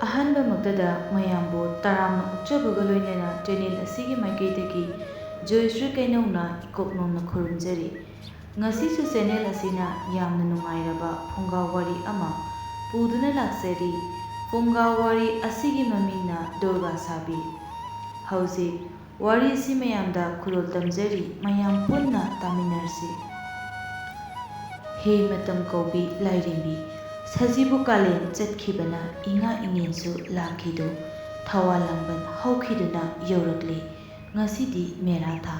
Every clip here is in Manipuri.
ꯑꯍꯥꯟꯕ ꯃꯛꯇꯗ ꯃꯌꯥꯝꯕꯨ ꯇꯔꯥꯝꯅ ꯑꯣꯛꯆꯕꯒ ꯂꯣꯏꯅꯅ ꯆꯦꯅꯦꯜ ꯑꯁꯤꯒꯤ ꯃꯥꯏꯀꯩꯗꯒꯤ ꯖꯣꯏꯁ꯭ꯔꯤ ꯀꯩꯅꯧꯅ ꯏꯀꯣꯛꯅꯣꯝꯅ ꯈꯨꯔꯨꯝꯖꯔꯤ꯫ ꯉꯁꯤꯁꯨ ꯆꯦꯅꯦꯜ ꯑꯁꯤꯅ ꯌꯥꯝꯅ ꯅꯨꯡꯉꯥꯏꯔꯕ ꯐꯨꯡꯒꯥ ꯋꯥꯔꯤ ꯑꯃ ꯄꯨꯗꯨꯅ ꯂꯥꯛꯆꯔꯤ꯫ ꯐꯨꯡꯒꯥ ꯋꯥꯔꯤ ꯑꯁꯤꯒꯤ ꯃꯃꯤꯡꯅ ꯗꯨꯔꯒꯥ ꯁꯥꯕꯤ꯫ ꯍꯧꯖꯤꯛ ꯋꯥꯔꯤ ꯑꯁꯤ ꯃꯌꯥꯝꯗ ꯈꯨꯗꯣꯜ ꯇꯝꯖꯔꯤ, ꯃꯌꯥꯝ ꯄꯨꯟꯅ ꯇꯥꯃꯤꯟꯅꯔꯁꯤ꯫ ꯍꯦ ꯃꯇꯝ ꯀꯧꯕꯤ ꯂꯥꯏꯔꯦꯝꯕꯤ, ꯁꯖꯤꯕꯨ ꯀꯥꯂꯦꯟ ꯆꯠꯈꯤꯕꯅ ꯏꯉꯥ ꯏꯉꯦꯟꯁꯨ ꯂꯥꯛꯈꯤꯗꯨ, ꯊꯋꯥꯜ ꯂꯥꯡꯕꯟ ꯍꯧꯈꯤꯗꯨꯅ ꯌꯧꯔꯛꯂꯤ ꯉꯁꯤꯗꯤ ꯃꯦꯔꯥ ꯊꯥ꯫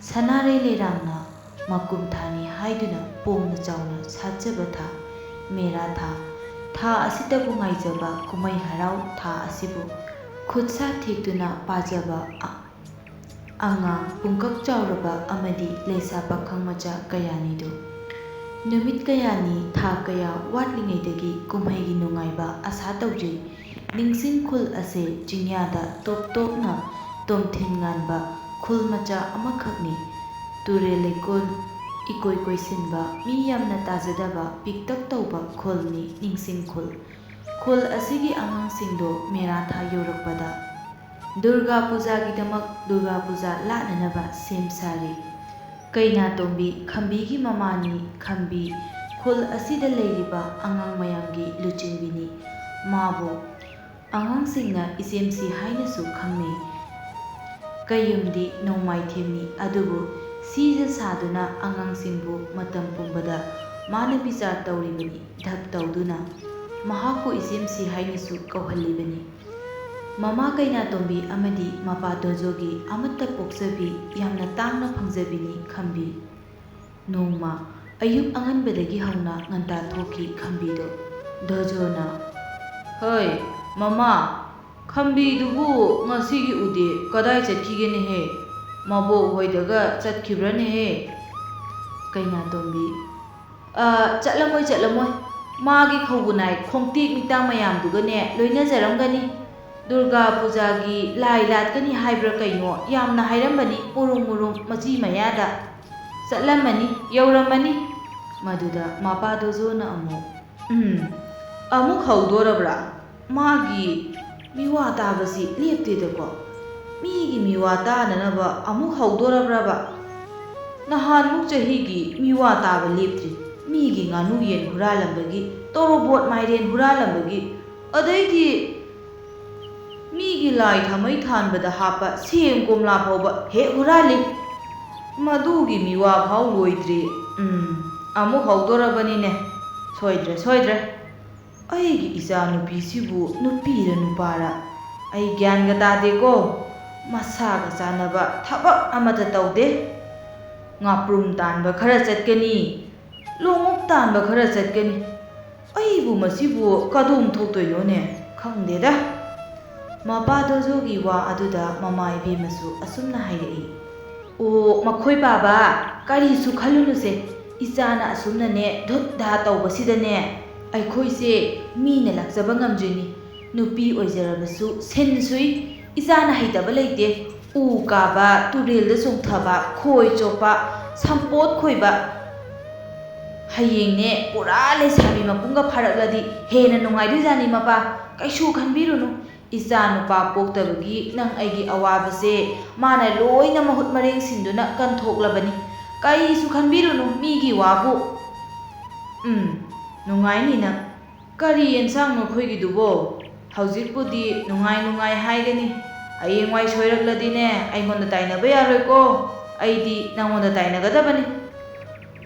ꯁꯅꯥꯔꯩ ꯂꯩꯔꯥꯡꯅ ꯃꯀꯨꯝ ꯊꯥꯅꯤ ꯍꯥꯏꯗꯨꯅ ꯄꯣꯡꯅ ꯆꯥꯎꯅ ꯁꯥꯠꯆꯕ ꯊꯥ ꯃꯦꯔꯥ ꯊꯥ꯫ ꯊꯥ ꯑꯁꯤꯇꯕꯨ ꯉꯥꯏꯖꯕ ꯀꯨꯝꯃꯩ ꯍꯔꯥꯎ ꯊꯥ ꯑꯁꯤꯕꯨ ꯈꯨꯠꯁꯥ ꯊꯦꯛꯇꯨꯅ ꯄꯥꯖꯕ ꯑꯉꯥꯡ ꯄꯨꯡꯀꯛ ꯆꯥꯎꯔꯕ ꯑꯃꯗꯤ ꯂꯩꯁꯥ ꯄꯥꯈꯪ ꯃꯆꯥ ꯀꯌꯥꯅꯤꯗꯨ꯫ ꯅꯨꯃꯤꯠ ꯀꯌꯥꯅꯤ ꯊꯥ kaya ꯋꯥꯠꯂꯤꯉꯩꯗꯒꯤ ꯀꯨꯝꯍꯩꯒꯤ ꯅꯨꯡꯉꯥꯏꯕ ꯑꯁꯥ ꯇꯧꯖꯩ꯫ ꯅꯤꯡꯁꯤꯡ ꯈꯨꯜ ꯑꯁꯦ ꯆꯤꯡꯌꯥꯗ ꯇꯣꯞ ꯇꯣꯞꯅ ꯇꯣꯝꯊꯤꯟ ꯉꯥꯟꯕ ꯈꯨꯜ ꯃꯆꯥ ꯑꯃꯈꯛꯅꯤ꯫ ꯇꯨꯔꯦꯜ ꯂꯩꯀꯣꯜ ꯏꯀꯣꯏ ꯀꯣꯏꯁꯤꯟꯕ, ꯃꯤ ꯌꯥꯝꯅ ꯇꯥꯖꯗꯕ ꯄꯤꯛꯇꯛ ꯇꯧꯕ ꯈꯨꯜꯅꯤ ꯅꯤꯡꯁꯤꯡ ꯈꯨꯜ꯫ ꯈꯨꯜ ꯑꯁꯤꯒꯤ ꯑꯉꯥꯡꯁꯤꯡꯗꯣ ꯃꯦꯔꯥ ꯊꯥ ꯌꯧꯔꯛꯄꯗ ꯗꯨꯔꯒꯥ ꯄꯨꯖꯥꯒꯤꯗꯃꯛ ꯗꯨꯔꯒꯥ ꯄꯨꯖꯥ ꯂꯥꯠꯅꯅꯕ ꯁꯦꯝ ꯁꯥꯔꯤ꯫ ꯀꯩꯅꯥꯇꯣꯝꯕꯤ ꯈꯝꯕꯤꯒꯤ ꯃꯃꯥꯅꯤ ꯈꯝꯕꯤ ꯈꯨꯜ ꯑꯁꯤꯗ ꯂꯩꯔꯤꯕ ꯑꯉꯥꯡ ꯃꯌꯥꯝꯒꯤ ꯂꯨꯆꯤꯡꯕꯤꯅꯤ꯫ ꯃꯥꯕꯨ ꯑꯉꯥꯡꯁꯤꯡꯅ ꯏꯆꯦꯝꯁꯤ ꯍꯥꯏꯅꯁꯨ ꯈꯪꯅꯩ꯫ ꯀꯩꯌꯨꯝꯗꯤ ꯅꯣꯡꯃꯥꯏꯊꯦꯝꯅꯤ, ꯑꯗꯨꯕꯨ ꯁꯤꯖ ꯁꯥꯗꯨꯅ ꯑꯉꯥꯡꯁꯤꯡꯕꯨ ꯃꯇꯝ ꯄꯨꯝꯕꯗ ꯃꯥꯅ ꯕꯤꯆꯥꯔ ꯇꯧꯔꯤꯕꯅꯤ, ꯙꯞ ꯇꯧꯗꯨꯅ ꯃꯍꯥꯛꯄꯨ ꯏꯆꯦꯝꯁꯤ ꯍꯥꯏꯅꯁꯨ ꯀꯧꯍꯜꯂꯤꯕꯅꯤ꯫ ꯃꯃꯥ ꯀꯩꯅꯥꯇꯣꯝꯕꯤ ꯑꯃꯗꯤ ꯃꯄꯥ ꯗꯣꯖꯣꯒꯤ ꯑꯃꯠꯇ ꯄꯣꯛꯆꯕꯤ, ꯌꯥꯝꯅ ꯇꯥꯡꯅ ꯐꯪꯖꯕꯤꯅꯤ ꯈꯝꯕꯤ꯫ ꯅꯣꯡꯃ ꯑꯌꯨꯛ ꯑꯉꯟꯕꯗꯒꯤ ꯍꯧꯅ ꯉꯟꯇꯥ ꯊꯣꯛꯈꯤ ꯈꯝꯕꯤꯗꯣ꯫ ꯗꯣꯖꯣꯅ, "ꯍꯩ ꯃꯃꯥ, ꯈꯝꯕꯤꯗꯨꯕꯨ ꯉꯁꯤꯒꯤ ꯎꯗꯦ, ꯀꯗꯥꯏ ꯆꯠꯈꯤꯒꯦꯅꯦꯍꯦ? ꯃꯕꯣꯛ ꯍꯣꯏꯗꯒ ꯆꯠꯈꯤꯕ꯭ꯔꯅꯦꯍꯦ?" ꯀꯩꯅꯥꯇꯣꯝꯕꯤ, ꯆꯠꯂꯝꯃꯣꯏ, ꯃꯥꯒꯤ ꯈꯧꯕꯨꯅꯥꯏ ꯈꯣꯡꯇꯦꯛ ꯃꯤꯇꯥꯡ ꯃꯌꯥꯝꯗꯨꯒꯅꯦ ꯂꯣꯏꯅꯖꯔꯝꯒꯅꯤ꯫ ꯗꯨꯔꯒꯥ ꯄꯨꯖꯥꯒꯤ ꯂꯥꯏ ꯂꯥꯠꯀꯅꯤ ꯍꯥꯏꯕ꯭ꯔꯥ ꯀꯩꯅꯣ ꯌꯥꯝꯅ ꯍꯥꯏꯔꯝꯕꯅꯤ ꯃꯨꯔꯨꯝ ꯃꯨꯔꯨꯝ ꯃꯆꯤ ꯃꯌꯥꯗ꯫ ꯆꯠꯂꯝꯃꯅꯤ, ꯌꯧꯔꯝꯃꯅꯤ꯫ ꯃꯗꯨꯗ ꯃꯄꯥ ꯗꯣꯖꯣꯅ ꯑꯃꯨꯛ ꯍꯧꯗꯣꯔꯕ꯭ꯔꯥ? ꯃꯥꯒꯤ ꯃꯤꯋꯥ ꯇꯥꯕꯁꯤ ꯂꯦꯞꯇꯦꯗꯀꯣ꯫ ꯃꯤꯒꯤ ꯃꯤꯋꯥ ꯇꯥꯅꯅꯕ ꯑꯃꯨꯛ ꯍꯧꯗꯣꯔꯕ꯭ꯔꯕ? ꯅꯍꯥꯟꯃꯨꯛ ꯆꯍꯤꯒꯤ ꯃꯤꯋꯥ ꯇꯥꯕ ꯂꯦꯞꯇ꯭ꯔꯤ꯫ ꯃꯤꯒꯤ ꯉꯥꯅꯨ ꯌꯦꯟ ꯍꯨꯔꯥꯜꯂꯝꯕꯒꯤ, ꯇꯣꯔꯣꯕꯣꯠ ꯃꯥꯏꯔꯦꯟ ꯍꯨꯔꯥꯜꯂꯝꯕꯒꯤ, ꯑꯗꯩꯗꯤ ꯃꯤꯒꯤ ꯂꯥꯏ ꯊꯥꯃꯩ ꯊꯥꯟꯕꯗ ꯍꯥꯞꯄ ꯁꯦꯝ ꯀꯣꯝꯂꯥ ꯐꯥꯎꯕ ꯍꯦꯛ ꯍꯨꯔꯥꯜꯂꯤ꯫ ꯃꯗꯨꯒꯤ ꯃꯤꯋꯥ ꯐꯥꯎ ꯂꯣꯏꯗ꯭ꯔꯤ, ꯑꯃꯨꯛ ꯍꯧꯗꯣꯔꯕꯅꯤꯅꯦ꯫ ꯁꯣꯏꯗ꯭ꯔꯦ꯫ ꯑꯩꯒꯤ ꯏꯆꯥ ꯅꯨꯄꯤꯁꯤꯕꯨ ꯅꯨꯄꯤꯔ ꯅꯨꯄꯥꯔ ꯑꯩ ꯒ꯭ꯌꯥꯟꯒ ꯇꯥꯗꯦꯀꯣ꯫ ꯃꯁꯥꯒ ꯆꯥꯟꯅꯕ ꯊꯕꯛ ꯑꯃꯠꯇ ꯇꯧꯗꯦ꯫ ꯉꯥꯄ꯭ꯔꯨꯝ ꯇꯥꯟꯕ ꯈꯔ ꯆꯠꯀꯅꯤ, ꯂꯣꯡꯎꯞ ꯇꯥꯟꯕ ꯈꯔ ꯆꯠꯀꯅꯤ꯫ ꯑꯩꯕꯨ ꯃꯁꯤꯕꯨ ꯀꯗꯣꯝ ꯊꯣꯛꯇꯣꯏꯅꯣꯅꯦ ꯈꯪꯗꯦꯗ꯫ ꯃꯄꯥ ꯗꯣꯖꯣꯒꯤ ꯋꯥ ꯑꯗꯨꯗ ꯃꯃꯥ ꯏꯕꯦꯝꯃꯁꯨ ꯑꯁꯨꯝꯅ ꯍꯥꯏꯔꯛꯏ꯫ "ꯑꯣ ꯃꯈꯣꯏ ꯕꯥꯕꯥ, ꯀꯔꯤꯁꯨ ꯈꯜꯂꯨꯅꯨꯁꯦ꯫ ꯏꯆꯥꯅ ꯑꯁꯨꯝꯅꯅꯦ ꯙꯨꯠ ꯙꯥ ꯇꯧꯕꯁꯤꯗꯅꯦ ꯑꯩꯈꯣꯏꯁꯦ ꯃꯤꯅ ꯂꯥꯛꯆꯕ ꯉꯝꯗ꯭ꯔꯤꯅꯤ꯫ ꯅꯨꯄꯤ ꯑꯣꯏꯖꯔꯕꯁꯨ ꯁꯤꯟ ꯁꯨꯏ꯫ ꯏꯆꯥꯅ ꯍꯩꯇꯕ ꯂꯩꯇꯦ꯫ ꯎ ꯀꯥꯕ, ꯇꯨꯔꯦꯜꯗ ꯆꯣꯡꯊꯕ, ꯈꯣꯏ ꯆꯣꯞꯄ, ꯁꯝꯄꯣꯠ ꯈꯣꯏꯕ꯫ ꯍꯌꯦꯡꯅꯦ ꯄꯨꯔꯥ ꯂꯩꯁꯥꯕꯤ ꯃꯄꯨꯡꯒ ꯐꯥꯔꯛꯂꯗꯤ ꯍꯦꯟꯅ ꯅꯨꯡꯉꯥꯏꯗꯣꯏꯖꯥꯠꯅꯤ ꯃꯄꯥ꯫ ꯀꯩꯁꯨ ꯈꯟꯕꯤꯔꯨꯅꯨ꯫ ꯏꯆꯥ ꯅꯨꯄꯥ ꯄꯣꯛꯇꯕꯒꯤ ꯅꯪ ꯑꯩꯒꯤ ꯑꯋꯥꯕꯁꯦ ꯃꯥꯅ ꯂꯣꯏꯅ ꯃꯍꯨꯠ ꯃꯔꯦꯡ ꯁꯤꯟꯗꯨꯅ ꯀꯟꯊꯣꯛꯂꯕꯅꯤ꯫ ꯀꯔꯤꯁꯨ ꯈꯟꯕꯤꯔꯨꯅꯨ ꯃꯤꯒꯤ ꯋꯥꯕꯨ꯫ ꯅꯨꯡꯉꯥꯏꯅꯤ ꯅꯪ꯫ ꯀꯔꯤ ꯌꯦꯟꯁꯥꯡ ꯅꯈꯣꯏꯒꯤꯗꯨꯕꯣ? ꯍꯧꯖꯤꯛꯄꯨꯗꯤ ꯅꯨꯡꯉꯥꯏ ꯍꯥꯏꯒꯅꯤ, ꯍꯌꯦꯡꯋꯥꯏ ꯁꯣꯏꯔꯛꯂꯗꯤꯅꯦ ꯑꯩꯉꯣꯟꯗ ꯇꯥꯏꯅꯕ ꯌꯥꯔꯣꯏꯀꯣ꯫ ꯑꯩꯗꯤ ꯅꯪꯉꯣꯟꯗ ꯇꯥꯏꯅꯒꯗꯕꯅꯤ꯫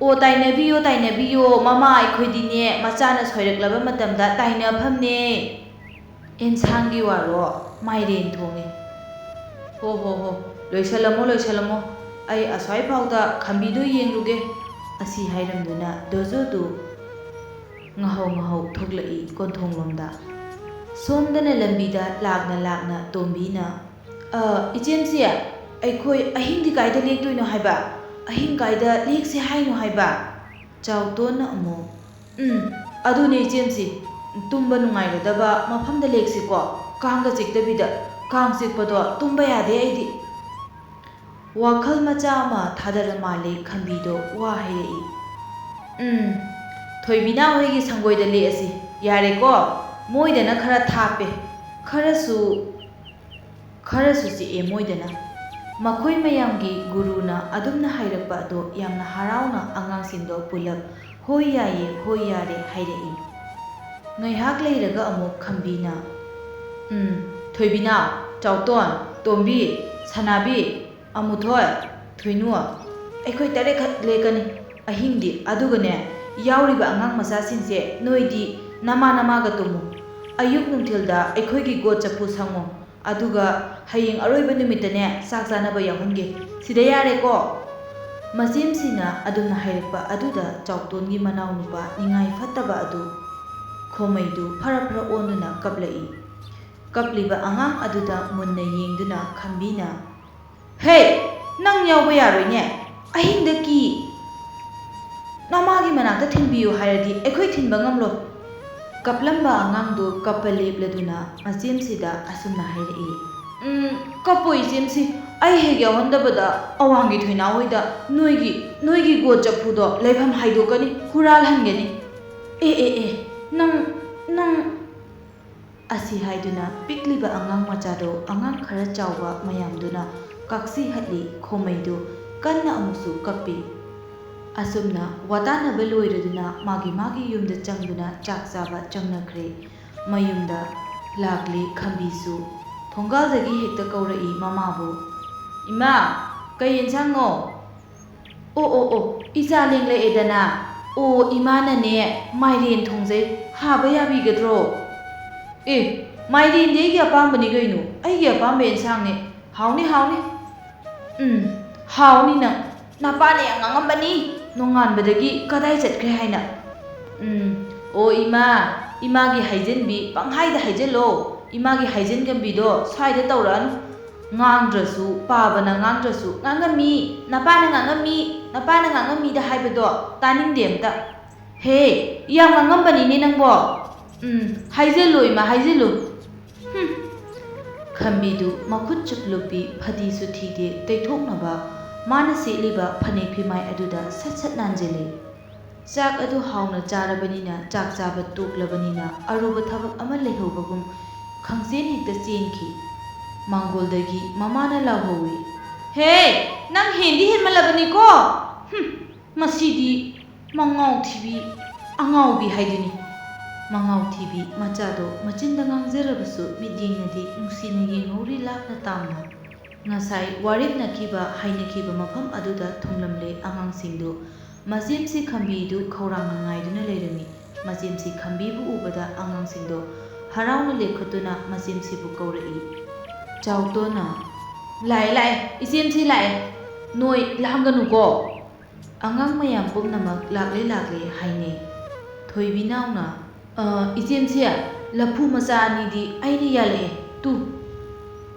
"ꯑꯣ ꯇꯥꯏꯅꯕꯤꯌꯣ ꯃꯃꯥ, ꯑꯩꯈꯣꯏꯗꯤꯅꯦ ꯃꯆꯥꯅ ꯁꯣꯏꯔꯛꯂꯕ ꯃꯇꯝꯗ ꯇꯥꯏꯅꯐꯝꯅꯦ꯫ ꯑꯦꯟꯁꯥꯡꯒꯤ ꯋꯥꯔꯣ? ꯃꯥꯏꯔꯦꯟ ꯊꯣꯡꯉꯦ꯫ ꯍꯣ, ꯂꯣꯏꯁꯜꯂꯝꯃꯣ꯫ ꯑꯩ ꯑꯁ꯭ꯋꯥꯏꯐꯥꯎꯗ ꯈꯝꯕꯤꯗꯣ ꯌꯦꯡꯂꯨꯒꯦ." ꯑꯁꯤ ꯍꯥꯏꯔꯝꯗꯨꯅ ꯗꯣꯖꯣꯗꯨ ꯉꯍꯧ ꯊꯣꯛꯂꯛꯏ ꯀꯣꯟꯊꯣꯡꯂꯣꯝꯗ꯫ ꯁꯣꯝꯗꯅ ꯂꯝꯕꯤꯗ ꯂꯥꯛꯅ ꯇꯣꯝꯕꯤꯅ, "ꯏꯆꯦꯝꯁꯤ, ꯑꯩꯈꯣꯏ ꯑꯍꯤꯡꯗꯤ ꯀꯥꯏꯗ ꯂꯦꯛꯇꯣꯏꯅꯣ ꯍꯥꯏꯕ? ꯑꯍꯤꯡ ꯀꯥꯏꯗ ꯂꯦꯛꯁꯦ ꯍꯥꯏꯅꯣ ꯍꯥꯏꯕ?" ꯆꯥꯎꯇꯣꯟꯅ ꯑꯃꯨꯛ, ꯑꯗꯨꯅꯦ ꯏꯆꯦꯝꯁꯤ, ꯇꯨꯝꯕ ꯅꯨꯡꯉꯥꯏꯒꯗꯕ ꯃꯐꯝꯗ ꯂꯦꯛꯁꯤꯀꯣ, ꯀꯥꯡꯒ ꯆꯤꯛꯇꯕꯤꯗ꯫ ꯀꯥꯡ ꯆꯤꯛꯄꯗꯣ ꯇꯨꯝꯕ ꯌꯥꯗꯦ ꯑꯩꯗꯤ꯫ ꯋꯥꯈꯜ ꯃꯆꯥ ꯑꯃ ꯊꯥꯗꯔ ꯃꯥꯜꯂꯦ ꯈꯝꯕꯤꯗꯣ ꯋꯥ ꯍꯥꯏꯔꯛꯏ꯫ ꯊꯣꯏꯕꯤꯅꯥ ꯍꯣꯏꯒꯤ ꯁꯪꯒꯣꯏꯗ ꯂꯦꯛꯑꯁꯤ꯫ ꯌꯥꯔꯦꯀꯣ, ꯃꯣꯏꯗꯅ ꯈꯔ ꯊꯥꯞꯄꯦ, ꯈꯔꯁꯨ ꯆꯤꯛꯑꯦ ꯃꯣꯏꯗꯅ꯫ ꯃꯈꯣꯏ ꯃꯌꯥꯝꯒꯤ ꯒꯨꯔꯨꯅ ꯑꯗꯨꯝꯅ ꯍꯥꯏꯔꯛꯄ ꯑꯗꯣ ꯌꯥꯝꯅ ꯍꯔꯥꯎꯅ ꯑꯉꯥꯡꯁꯤꯡꯗꯣ ꯄꯨꯂꯞ ꯍꯣꯏ ꯌꯥꯏꯌꯦ, ꯍꯣꯏ ꯌꯥꯔꯦ ꯍꯥꯏꯔꯛꯏ꯫ ꯉꯥꯏꯍꯥꯛ ꯂꯩꯔꯒ ꯑꯃꯨꯛ ꯈꯝꯕꯤꯅ ꯊꯣꯏꯕꯤꯅꯥ, ꯆꯥꯎꯇꯣꯟ, ꯇꯣꯝꯕꯤ, ꯁꯅꯥꯕꯤ, ꯑꯃꯨꯊꯣꯏ, ꯊꯣꯏꯅꯨ, ꯑꯩꯈꯣꯏ 8 ꯈꯛ ꯂꯦꯛꯀꯅꯤ ꯑꯍꯤꯡꯗꯤ, ꯑꯗꯨꯒꯅꯦ ꯌꯥꯎꯔꯤꯕ ꯑꯉꯥꯡ ꯃꯆꯥꯁꯤꯡꯁꯦ ꯅꯣꯏꯗꯤ ꯅꯃꯥꯒ ꯇꯨꯝꯃꯨ꯫ ꯑꯌꯨꯛ ꯅꯨꯡꯊꯤꯜꯗ ꯑꯩꯈꯣꯏꯒꯤ ꯒꯣꯠ ꯆꯐꯨ ꯁꯪꯉꯨ, ꯑꯗꯨꯒ ꯍꯌꯦꯡ ꯑꯔꯣꯏꯕ ꯅꯨꯃꯤꯠꯇꯅꯦ ꯆꯥꯛ ꯆꯥꯅꯕ ꯌꯥꯎꯍꯟꯒꯦ꯫ ꯁꯤꯗ ꯌꯥꯔꯦꯀꯣ꯫ ꯃꯆꯦꯝꯁꯤꯅ ꯑꯗꯨꯝꯅ ꯍꯥꯏꯔꯛꯄ ꯑꯗꯨꯗ ꯆꯥꯎꯇꯣꯟꯒꯤ ꯃꯅꯥꯎꯅꯨꯄꯥ ꯅꯤꯡꯉꯥꯏ ꯐꯠꯇꯕ ꯑꯗꯨ ꯈꯣꯃꯩꯗꯨ ꯐꯔ ꯑꯣꯟꯗꯨꯅ ꯀꯞꯂꯛꯏ꯫ ꯀꯞꯂꯤꯕ ꯑꯉꯥꯡ ꯑꯗꯨꯗ ꯃꯨꯟꯅ ꯌꯦꯡꯗꯨꯅ ꯈꯝꯕꯤꯅ "ꯍꯦ, ꯅꯪ ꯌꯥꯎꯕ ꯌꯥꯔꯣꯏꯅꯦ, ꯑꯍꯤꯡꯗ ꯅꯃꯥꯒꯤ ꯃꯅꯥꯛꯇ ꯊꯤꯟꯕꯤꯌꯨ ꯍꯥꯏꯔꯗꯤ ꯑꯩꯈꯣꯏ ꯊꯤꯟꯕ ꯉꯝꯂꯣꯏ"꯫ ꯀꯞꯂꯝꯕ ꯑꯉꯥꯡꯗꯨ ꯀꯞꯄ ꯂꯦꯞꯂꯗꯨꯅ ꯃꯆꯦꯝꯁꯤꯗ ꯑꯁꯨꯝꯅ ꯍꯥꯏꯔꯛꯏ꯫ ꯀꯞꯄꯣꯏ ꯏꯆꯦꯝꯁꯤ, ꯑꯩ ꯍꯦꯛ ꯌꯥꯎꯍꯟꯗꯕꯗ ꯑꯋꯥꯡꯒꯤ ꯊꯣꯏꯅꯥ ꯍꯣꯏꯗ ꯅꯣꯏꯒꯤ ꯒꯣꯠ ꯆꯐꯨꯗꯣ ꯂꯩꯐꯝ ꯍꯥꯏꯗꯣꯛꯀꯅꯤ, ꯍꯨꯔꯥꯜꯍꯟꯒꯅꯤ꯫ ꯅꯪ ꯑꯁꯤ ꯍꯥꯏꯗꯨꯅ ꯄꯤꯛꯂꯤꯕ ꯑꯉꯥꯡ ꯃꯆꯥꯗꯣ ꯑꯉꯥꯡ ꯈꯔ ꯆꯥꯎꯕ ꯃꯌꯥꯝꯗꯨꯅ ꯀꯥꯛꯁꯤ ꯍꯠꯂꯤ꯫ ꯈꯣꯃꯩꯗꯨ ꯀꯟꯅ ꯑꯃꯨꯛꯁꯨ ꯀꯞꯄꯤ꯫ ꯑꯁꯨꯝꯅ ꯋꯥꯇꯥꯅꯕ ꯂꯣꯏꯔꯗꯨꯅ ꯃꯥꯒꯤ ꯌꯨꯝꯗ ꯆꯪꯗꯨꯅ ꯆꯥꯛ ꯆꯥꯕ ꯆꯪꯅꯈ꯭ꯔꯦ꯫ ꯃꯌꯨꯝꯗ ꯂꯥꯛꯂꯤ ꯈꯝꯕꯤꯁꯨ ꯊꯣꯡꯒꯥꯜꯗꯒꯤ ꯍꯦꯛꯇ ꯀꯧꯔꯛꯏ ꯃꯃꯥꯕꯨ꯫ "ꯏꯃꯥ, ꯀꯩ ꯌꯦꯟꯁꯥꯡꯅꯣ?" ꯑꯣ, ꯏꯆꯥ ꯂꯦꯡꯂꯛꯑꯦꯗꯅ꯫ ꯑꯣ, ꯏꯃꯥꯅꯅꯦ ꯃꯥꯏꯔꯦꯟ ꯊꯣꯡꯖꯩ, ꯍꯥꯕ ꯌꯥꯕꯤꯒꯗ꯭ꯔꯣ? ꯃꯥꯏꯔꯦꯟꯗꯤ ꯑꯩꯒꯤ ꯑꯄꯥꯝꯕꯅꯤ ꯀꯩꯅꯣ, ꯑꯩꯒꯤ ꯑꯄꯥꯝꯕ ꯌꯦꯟꯁꯥꯡꯅꯦ, ꯍꯥꯎꯅꯤ꯫ ꯍꯥꯎꯅꯤ ꯅꯪ, ꯅꯄꯥꯅ ꯌꯥꯝ ꯉꯥꯡꯉꯝꯕꯅꯤ ꯅꯣꯡꯉꯥꯟꯕꯗꯒꯤ ꯀꯗꯥꯏ ꯆꯠꯈ꯭ꯔꯦ ꯍꯥꯏꯅ꯫ ꯑꯣ ꯏꯃꯥꯒꯤ ꯍꯥꯏꯖꯤꯟꯕꯤ ꯄꯪꯍꯥꯏꯗ ꯍꯥꯏꯖꯤꯜꯂꯣ, ꯏꯃꯥꯒꯤ ꯍꯥꯏꯖꯤꯟꯒꯟꯕꯤꯗꯣ ꯁ꯭ꯋꯥꯏꯗ ꯇꯧꯔꯛꯑꯅꯨ꯫ ꯉꯥꯡꯗ꯭ꯔꯁꯨ, ꯄꯥꯕꯅ ꯉꯥꯡꯗ꯭ꯔꯁꯨ ꯉꯥꯡꯉꯝꯃꯤ, ꯅꯄꯥꯅ ꯉꯥꯡꯉꯝꯃꯤꯗ ꯍꯥꯏꯕꯗꯣ ꯇꯥꯅꯤꯡꯗꯦ ꯑꯝꯇ꯫ ꯍꯦ, ꯌꯥꯝ ꯉꯥꯡꯉꯝꯕꯅꯤꯅꯦ ꯅꯪꯕꯣ꯫ ꯍꯥꯏꯖꯤꯜꯂꯨ ꯏꯃꯥ, ꯍꯥꯏꯖꯤꯜꯂꯨ꯫ ꯈꯝꯕꯤꯗꯨ ꯃꯈꯨꯠ ꯆꯨꯞꯂꯨꯞꯄꯤ, ꯐꯗꯤꯁꯨ ꯊꯤꯗꯦ, ꯇꯩꯊꯣꯛꯅꯕ ꯃꯥꯅ ꯁꯦꯠꯂꯤꯕ ꯐꯅꯦꯛ ꯐꯤꯃꯥꯏ ꯑꯗꯨꯗ ꯁꯠ ꯅꯥꯟꯖꯤꯜꯂꯤ꯫ ꯆꯥꯛ ꯑꯗꯨ ꯍꯥꯎꯅ ꯆꯥꯔꯕꯅꯤꯅ, ꯆꯥꯛ ꯆꯥꯕ ꯇꯣꯛꯂꯕꯅꯤꯅ ꯑꯔꯨꯕ ꯊꯕꯛ ꯑꯃ ꯂꯩꯍꯧꯕꯒꯨꯝ ꯈꯪꯆꯦꯟ ꯍꯦꯛꯇ ꯆꯦꯟꯈꯤ꯫ ꯃꯥꯡꯒꯣꯜꯗꯒꯤ ꯃꯃꯥꯅ ꯂꯥꯎꯍꯧꯏ꯫ "ꯍꯦ, ꯅꯪ ꯍꯦꯟꯗꯤ ꯍꯦꯟꯃꯜꯂꯕꯅꯤꯀꯣ! ꯃꯁꯤꯗꯤ ꯃꯉꯥꯎ ꯊꯤꯕꯤ ꯑꯉꯥꯎꯕꯤ ꯍꯥꯏꯗꯨꯅꯤ"꯫ ꯃꯉꯥꯎ ꯊꯤꯕꯤ ꯃꯆꯥꯗꯣ ꯃꯆꯤꯟꯗ ꯉꯥꯡꯖꯔꯕꯁꯨ ꯃꯤꯠꯌꯦꯡꯅꯗꯤ ꯅꯨꯡꯁꯤꯅ ꯌꯦꯡꯍꯧꯔꯤ ꯂꯥꯞꯅ ꯇꯥꯝꯅ꯫ ꯉꯁꯥꯏ ꯋꯥꯔꯦꯞꯅꯈꯤꯕ ꯍꯥꯏꯅꯈꯤꯕ ꯃꯐꯝ ꯑꯗꯨꯗ ꯊꯨꯡꯂꯝꯂꯦ ꯑꯉꯥꯡꯁꯤꯡꯗꯨ꯫ ꯃꯆꯦꯝꯁꯤ ꯈꯝꯕꯤꯗꯨ ꯈꯧꯔꯥꯡꯅ ꯉꯥꯏꯗꯨꯅ ꯂꯩꯔꯝꯃꯤ꯫ ꯃꯆꯦꯝꯁꯤ ꯈꯝꯕꯤꯕꯨ ꯎꯕꯗ ꯑꯉꯥꯡꯁꯤꯡꯗꯣ ꯍꯔꯥꯎꯅ ꯂꯦꯞꯈꯠꯇꯨꯅ ꯃꯆꯦꯝꯁꯤꯕꯨ ꯀꯧꯔꯛꯏ꯫ ꯆꯥꯎꯇꯣꯟꯅ "ꯂꯥꯛꯑꯦ, ꯏꯆꯦꯝꯁꯤ ꯂꯥꯛꯑꯦ, ꯅꯣꯏ ꯂꯥꯡꯒꯅꯨꯀꯣ"꯫ ꯑꯉꯥꯡ ꯃꯌꯥꯝ ꯄꯨꯝꯅꯃꯛ ꯂꯥꯛꯂꯦ ꯍꯥꯏꯅꯩ꯫ ꯊꯣꯏꯕꯤꯅꯥꯎꯅ "ꯏꯆꯦꯝꯁꯤ, ꯂꯐꯨ ꯃꯆꯥ 2ꯗꯤ ꯑꯩꯅ ꯌꯥꯜꯂꯛꯑꯦ, ꯇꯨ"꯫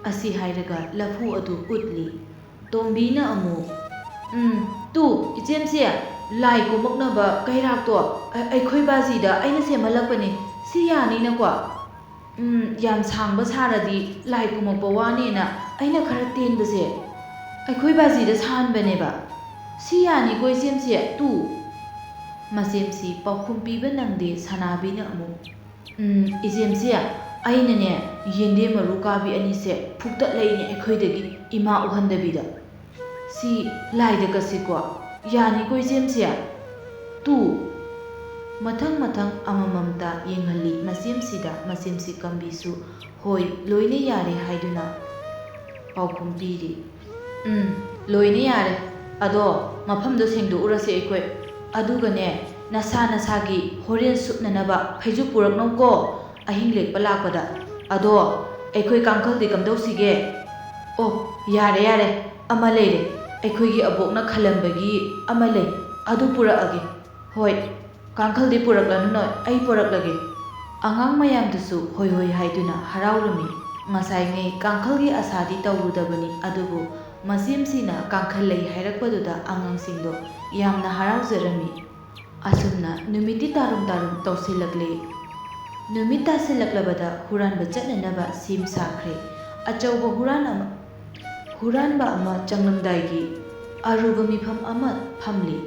ꯑꯁꯤ ꯍꯥꯏꯔꯒ ꯂꯐꯨ ꯑꯗꯨ ꯎꯠꯂꯤ꯫ ꯇꯣꯝꯕꯤꯅ ꯑꯃꯨꯛ "ꯇꯨ ꯏꯆꯦꯝꯁꯤ, ꯂꯥꯏ ꯀꯨꯝꯃꯛꯅꯕ ꯀꯩꯔꯥꯛꯇꯣ ꯑꯩꯈꯣꯏ ꯕꯥꯖꯤꯗ ꯑꯩꯅ ꯁꯦꯝꯍꯜꯂꯛꯄꯅꯦ, ꯁꯤ ꯌꯥꯅꯤꯅꯀꯣ? ꯌꯥꯝ ꯁꯥꯡꯕ ꯁꯥꯔꯗꯤ ꯂꯥꯏ ꯀꯨꯝꯃꯛꯄ ꯋꯥꯅꯦꯅ ꯑꯩꯅ ꯈꯔ ꯇꯦꯟꯕꯁꯦ ꯑꯩꯈꯣꯏ ꯕꯥꯖꯤꯗ ꯁꯥꯍꯟꯕꯅꯦꯕ, ꯁꯤ ꯌꯥꯅꯤꯀꯣ ꯏꯆꯦꯝꯁꯤ, ꯇꯨ"꯫ ꯃꯆꯦꯝꯁꯤ ꯄꯥꯎꯈꯨꯝ ꯄꯤꯕ ꯅꯪꯗꯦ꯫ ꯁꯅꯥꯕꯤꯅ ꯑꯃꯨꯛ "ꯏꯆꯦꯝꯁꯤ, ꯑꯩꯅꯅꯦ ꯌꯦꯟꯗꯦꯝ ꯃꯔꯨ ꯀꯥꯕꯤ 2ꯁꯦ ꯐꯨꯛꯇꯠꯂꯛꯏꯅꯦ ꯑꯩꯈꯣꯏꯗꯒꯤ, ꯏꯃꯥ ꯎꯍꯟꯗꯕꯤꯗ, ꯁꯤ ꯂꯥꯏꯗ ꯀꯠꯁꯤꯀꯣ, ꯌꯥꯅꯤꯀꯣ ꯏꯆꯦꯝꯁꯤ, ꯇꯨ"꯫ ꯃꯊꯪ ꯑꯃꯃꯝꯇ ꯌꯦꯡꯍꯜꯂꯤ ꯃꯆꯦꯝꯁꯤꯗ꯫ ꯃꯆꯦꯝꯁꯤ ꯀꯝꯕꯤꯁꯨ ꯍꯣꯏ ꯂꯣꯏꯅ ꯌꯥꯔꯦ ꯍꯥꯏꯗꯨꯅ ꯄꯥꯎꯈꯨꯝ ꯄꯤꯔꯤ꯫ ꯂꯣꯏꯅ ꯌꯥꯔꯦ, ꯑꯗꯣ ꯃꯐꯝꯗꯣ ꯁꯦꯡꯗꯣꯛꯎꯔꯁꯦ ꯑꯩꯈꯣꯏ, ꯑꯗꯨꯒꯅꯦ ꯅꯁꯥꯒꯤ ꯍꯣꯔꯦꯟ ꯁꯨꯞꯅꯅꯕ ꯐꯩꯖꯨꯞ ꯄꯨꯔꯛꯅꯧꯀꯣ ꯑꯍꯤꯡ ꯂꯦꯛꯄ ꯂꯥꯛꯄꯗ꯫ ꯑꯗꯣ ꯑꯩꯈꯣꯏ ꯀꯥꯡꯈꯜꯗꯤ ꯀꯝꯗꯧꯁꯤꯒꯦ? ꯑꯣ, ꯌꯥꯔꯦ, ꯑꯃ ꯂꯩꯔꯦ, ꯑꯩꯈꯣꯏꯒꯤ ꯑꯕꯣꯛꯅ ꯈꯜꯂꯝꯕꯒꯤ ꯑꯃ ꯂꯩ, ꯑꯗꯨ ꯄꯨꯔꯛꯑꯒꯦ꯫ ꯍꯣꯏ, ꯀꯥꯡꯈꯜꯗꯤ ꯄꯨꯔꯛꯂꯅꯨ ꯅꯣꯏ, ꯑꯩ ꯄꯨꯔꯛꯂꯒꯦ꯫ ꯑꯉꯥꯡ ꯃꯌꯥꯝꯗꯨꯁꯨ ꯍꯣꯏ ꯍꯥꯏꯗꯨꯅ ꯍꯔꯥꯎꯔꯝꯃꯤ꯫ ꯉꯁꯥꯏꯉꯩ ꯀꯥꯡꯈꯜꯒꯤ ꯑꯁꯥꯗꯤ ꯇꯧꯔꯨꯗꯕꯅꯤ, ꯑꯗꯨꯕꯨ ꯃꯆꯦꯝꯁꯤꯅ ꯀꯥꯡꯈꯜ ꯂꯩ ꯍꯥꯏꯔꯛꯄꯗꯨꯗ ꯑꯉꯥꯡꯁꯤꯡꯗꯣ ꯌꯥꯝꯅ ꯍꯔꯥꯎꯖꯔꯝꯃꯤ꯫ ꯑꯁꯨꯝꯅ ꯅꯨꯃꯤꯠꯇꯤ ꯇꯥꯔꯨꯝ ꯇꯧꯁꯤꯜꯂꯛꯂꯦ꯫ ꯅꯨꯃꯤꯠ ꯇꯥꯁꯤꯜꯂꯛꯂꯕꯗ ꯍꯨꯔꯥꯟꯕ ꯆꯠꯅꯅꯕ ꯁꯦꯝ ꯁꯥꯈ꯭ꯔꯦ꯫ ꯑꯆꯧꯕ ꯍꯨꯔꯥꯟ ꯍꯨꯔꯥꯟꯕ ꯑꯃ ꯆꯪꯂꯝꯗꯥꯏꯒꯤ ꯑꯔꯨꯕ ꯃꯤꯐꯝ ꯑꯃ ꯐꯝꯂꯤ꯫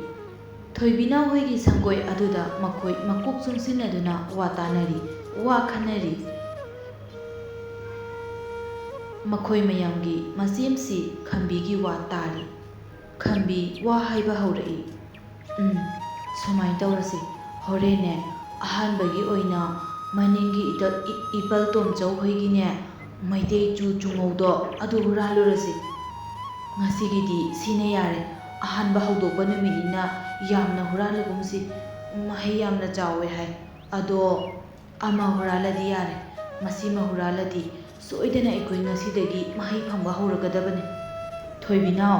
ꯊꯣꯏꯕꯤꯅꯥꯎ ꯍꯣꯏꯒꯤ ꯁꯪꯒꯣꯏ ꯑꯗꯨꯗ ꯃꯈꯣꯏ ꯃꯀꯣꯛ ꯆꯨꯡꯁꯤꯟꯅꯗꯨꯅ ꯋꯥ ꯇꯥꯅꯔꯤ, ꯋꯥ ꯈꯟꯅꯔꯤ꯫ ꯃꯈꯣꯏ ꯃꯌꯥꯝꯒꯤ ꯃꯆꯦꯝꯁꯤ ꯈꯝꯕꯤꯒꯤ ꯋꯥ ꯇꯥꯔꯤ꯫ ꯈꯝꯕꯤ ꯋꯥ ꯍꯥꯏꯕ ꯍꯧꯔꯛꯏ꯫ ꯁꯨꯃꯥꯏꯅ ꯇꯧꯔꯁꯤ, ꯍꯣꯔꯦꯟꯅꯦ ꯑꯍꯥꯟꯕꯒꯤ ꯑꯣꯏꯅ ꯃꯅꯤꯡꯒꯤ ꯏꯄꯜ ꯇꯣꯝꯆꯧ ꯍꯣꯏꯒꯤꯅꯦ ꯃꯩꯇꯩ ꯆꯨ ꯆꯨꯉꯧꯗꯣ ꯑꯗꯨ ꯍꯨꯔꯥꯜꯂꯨꯔꯁꯤ꯫ ꯉꯁꯤꯒꯤꯗꯤ ꯁꯤꯅ ꯌꯥꯔꯦ, ꯑꯍꯥꯟꯕ ꯍꯧꯗꯣꯛꯄ ꯅꯨꯃꯤꯠꯅꯤꯅ ꯌꯥꯝꯅ ꯍꯨꯔꯥꯜꯂꯒꯨꯝꯁꯤ, ꯃꯍꯩ ꯌꯥꯝꯅ ꯆꯥꯎꯋꯦ ꯍꯥꯏ꯫ ꯑꯗꯣ ꯑꯃ ꯍꯨꯔꯥꯜꯂꯗꯤ ꯌꯥꯔꯦ, ꯃꯁꯤꯃ ꯍꯨꯔꯥꯜꯂꯗꯤ ꯁꯣꯏꯗꯅ ꯑꯩꯈꯣꯏ ꯉꯁꯤꯗꯒꯤ ꯃꯍꯩ ꯐꯪꯕ ꯍꯧꯔꯒꯗꯕꯅꯤ꯫ ꯊꯣꯏꯕꯤꯅꯥꯎ,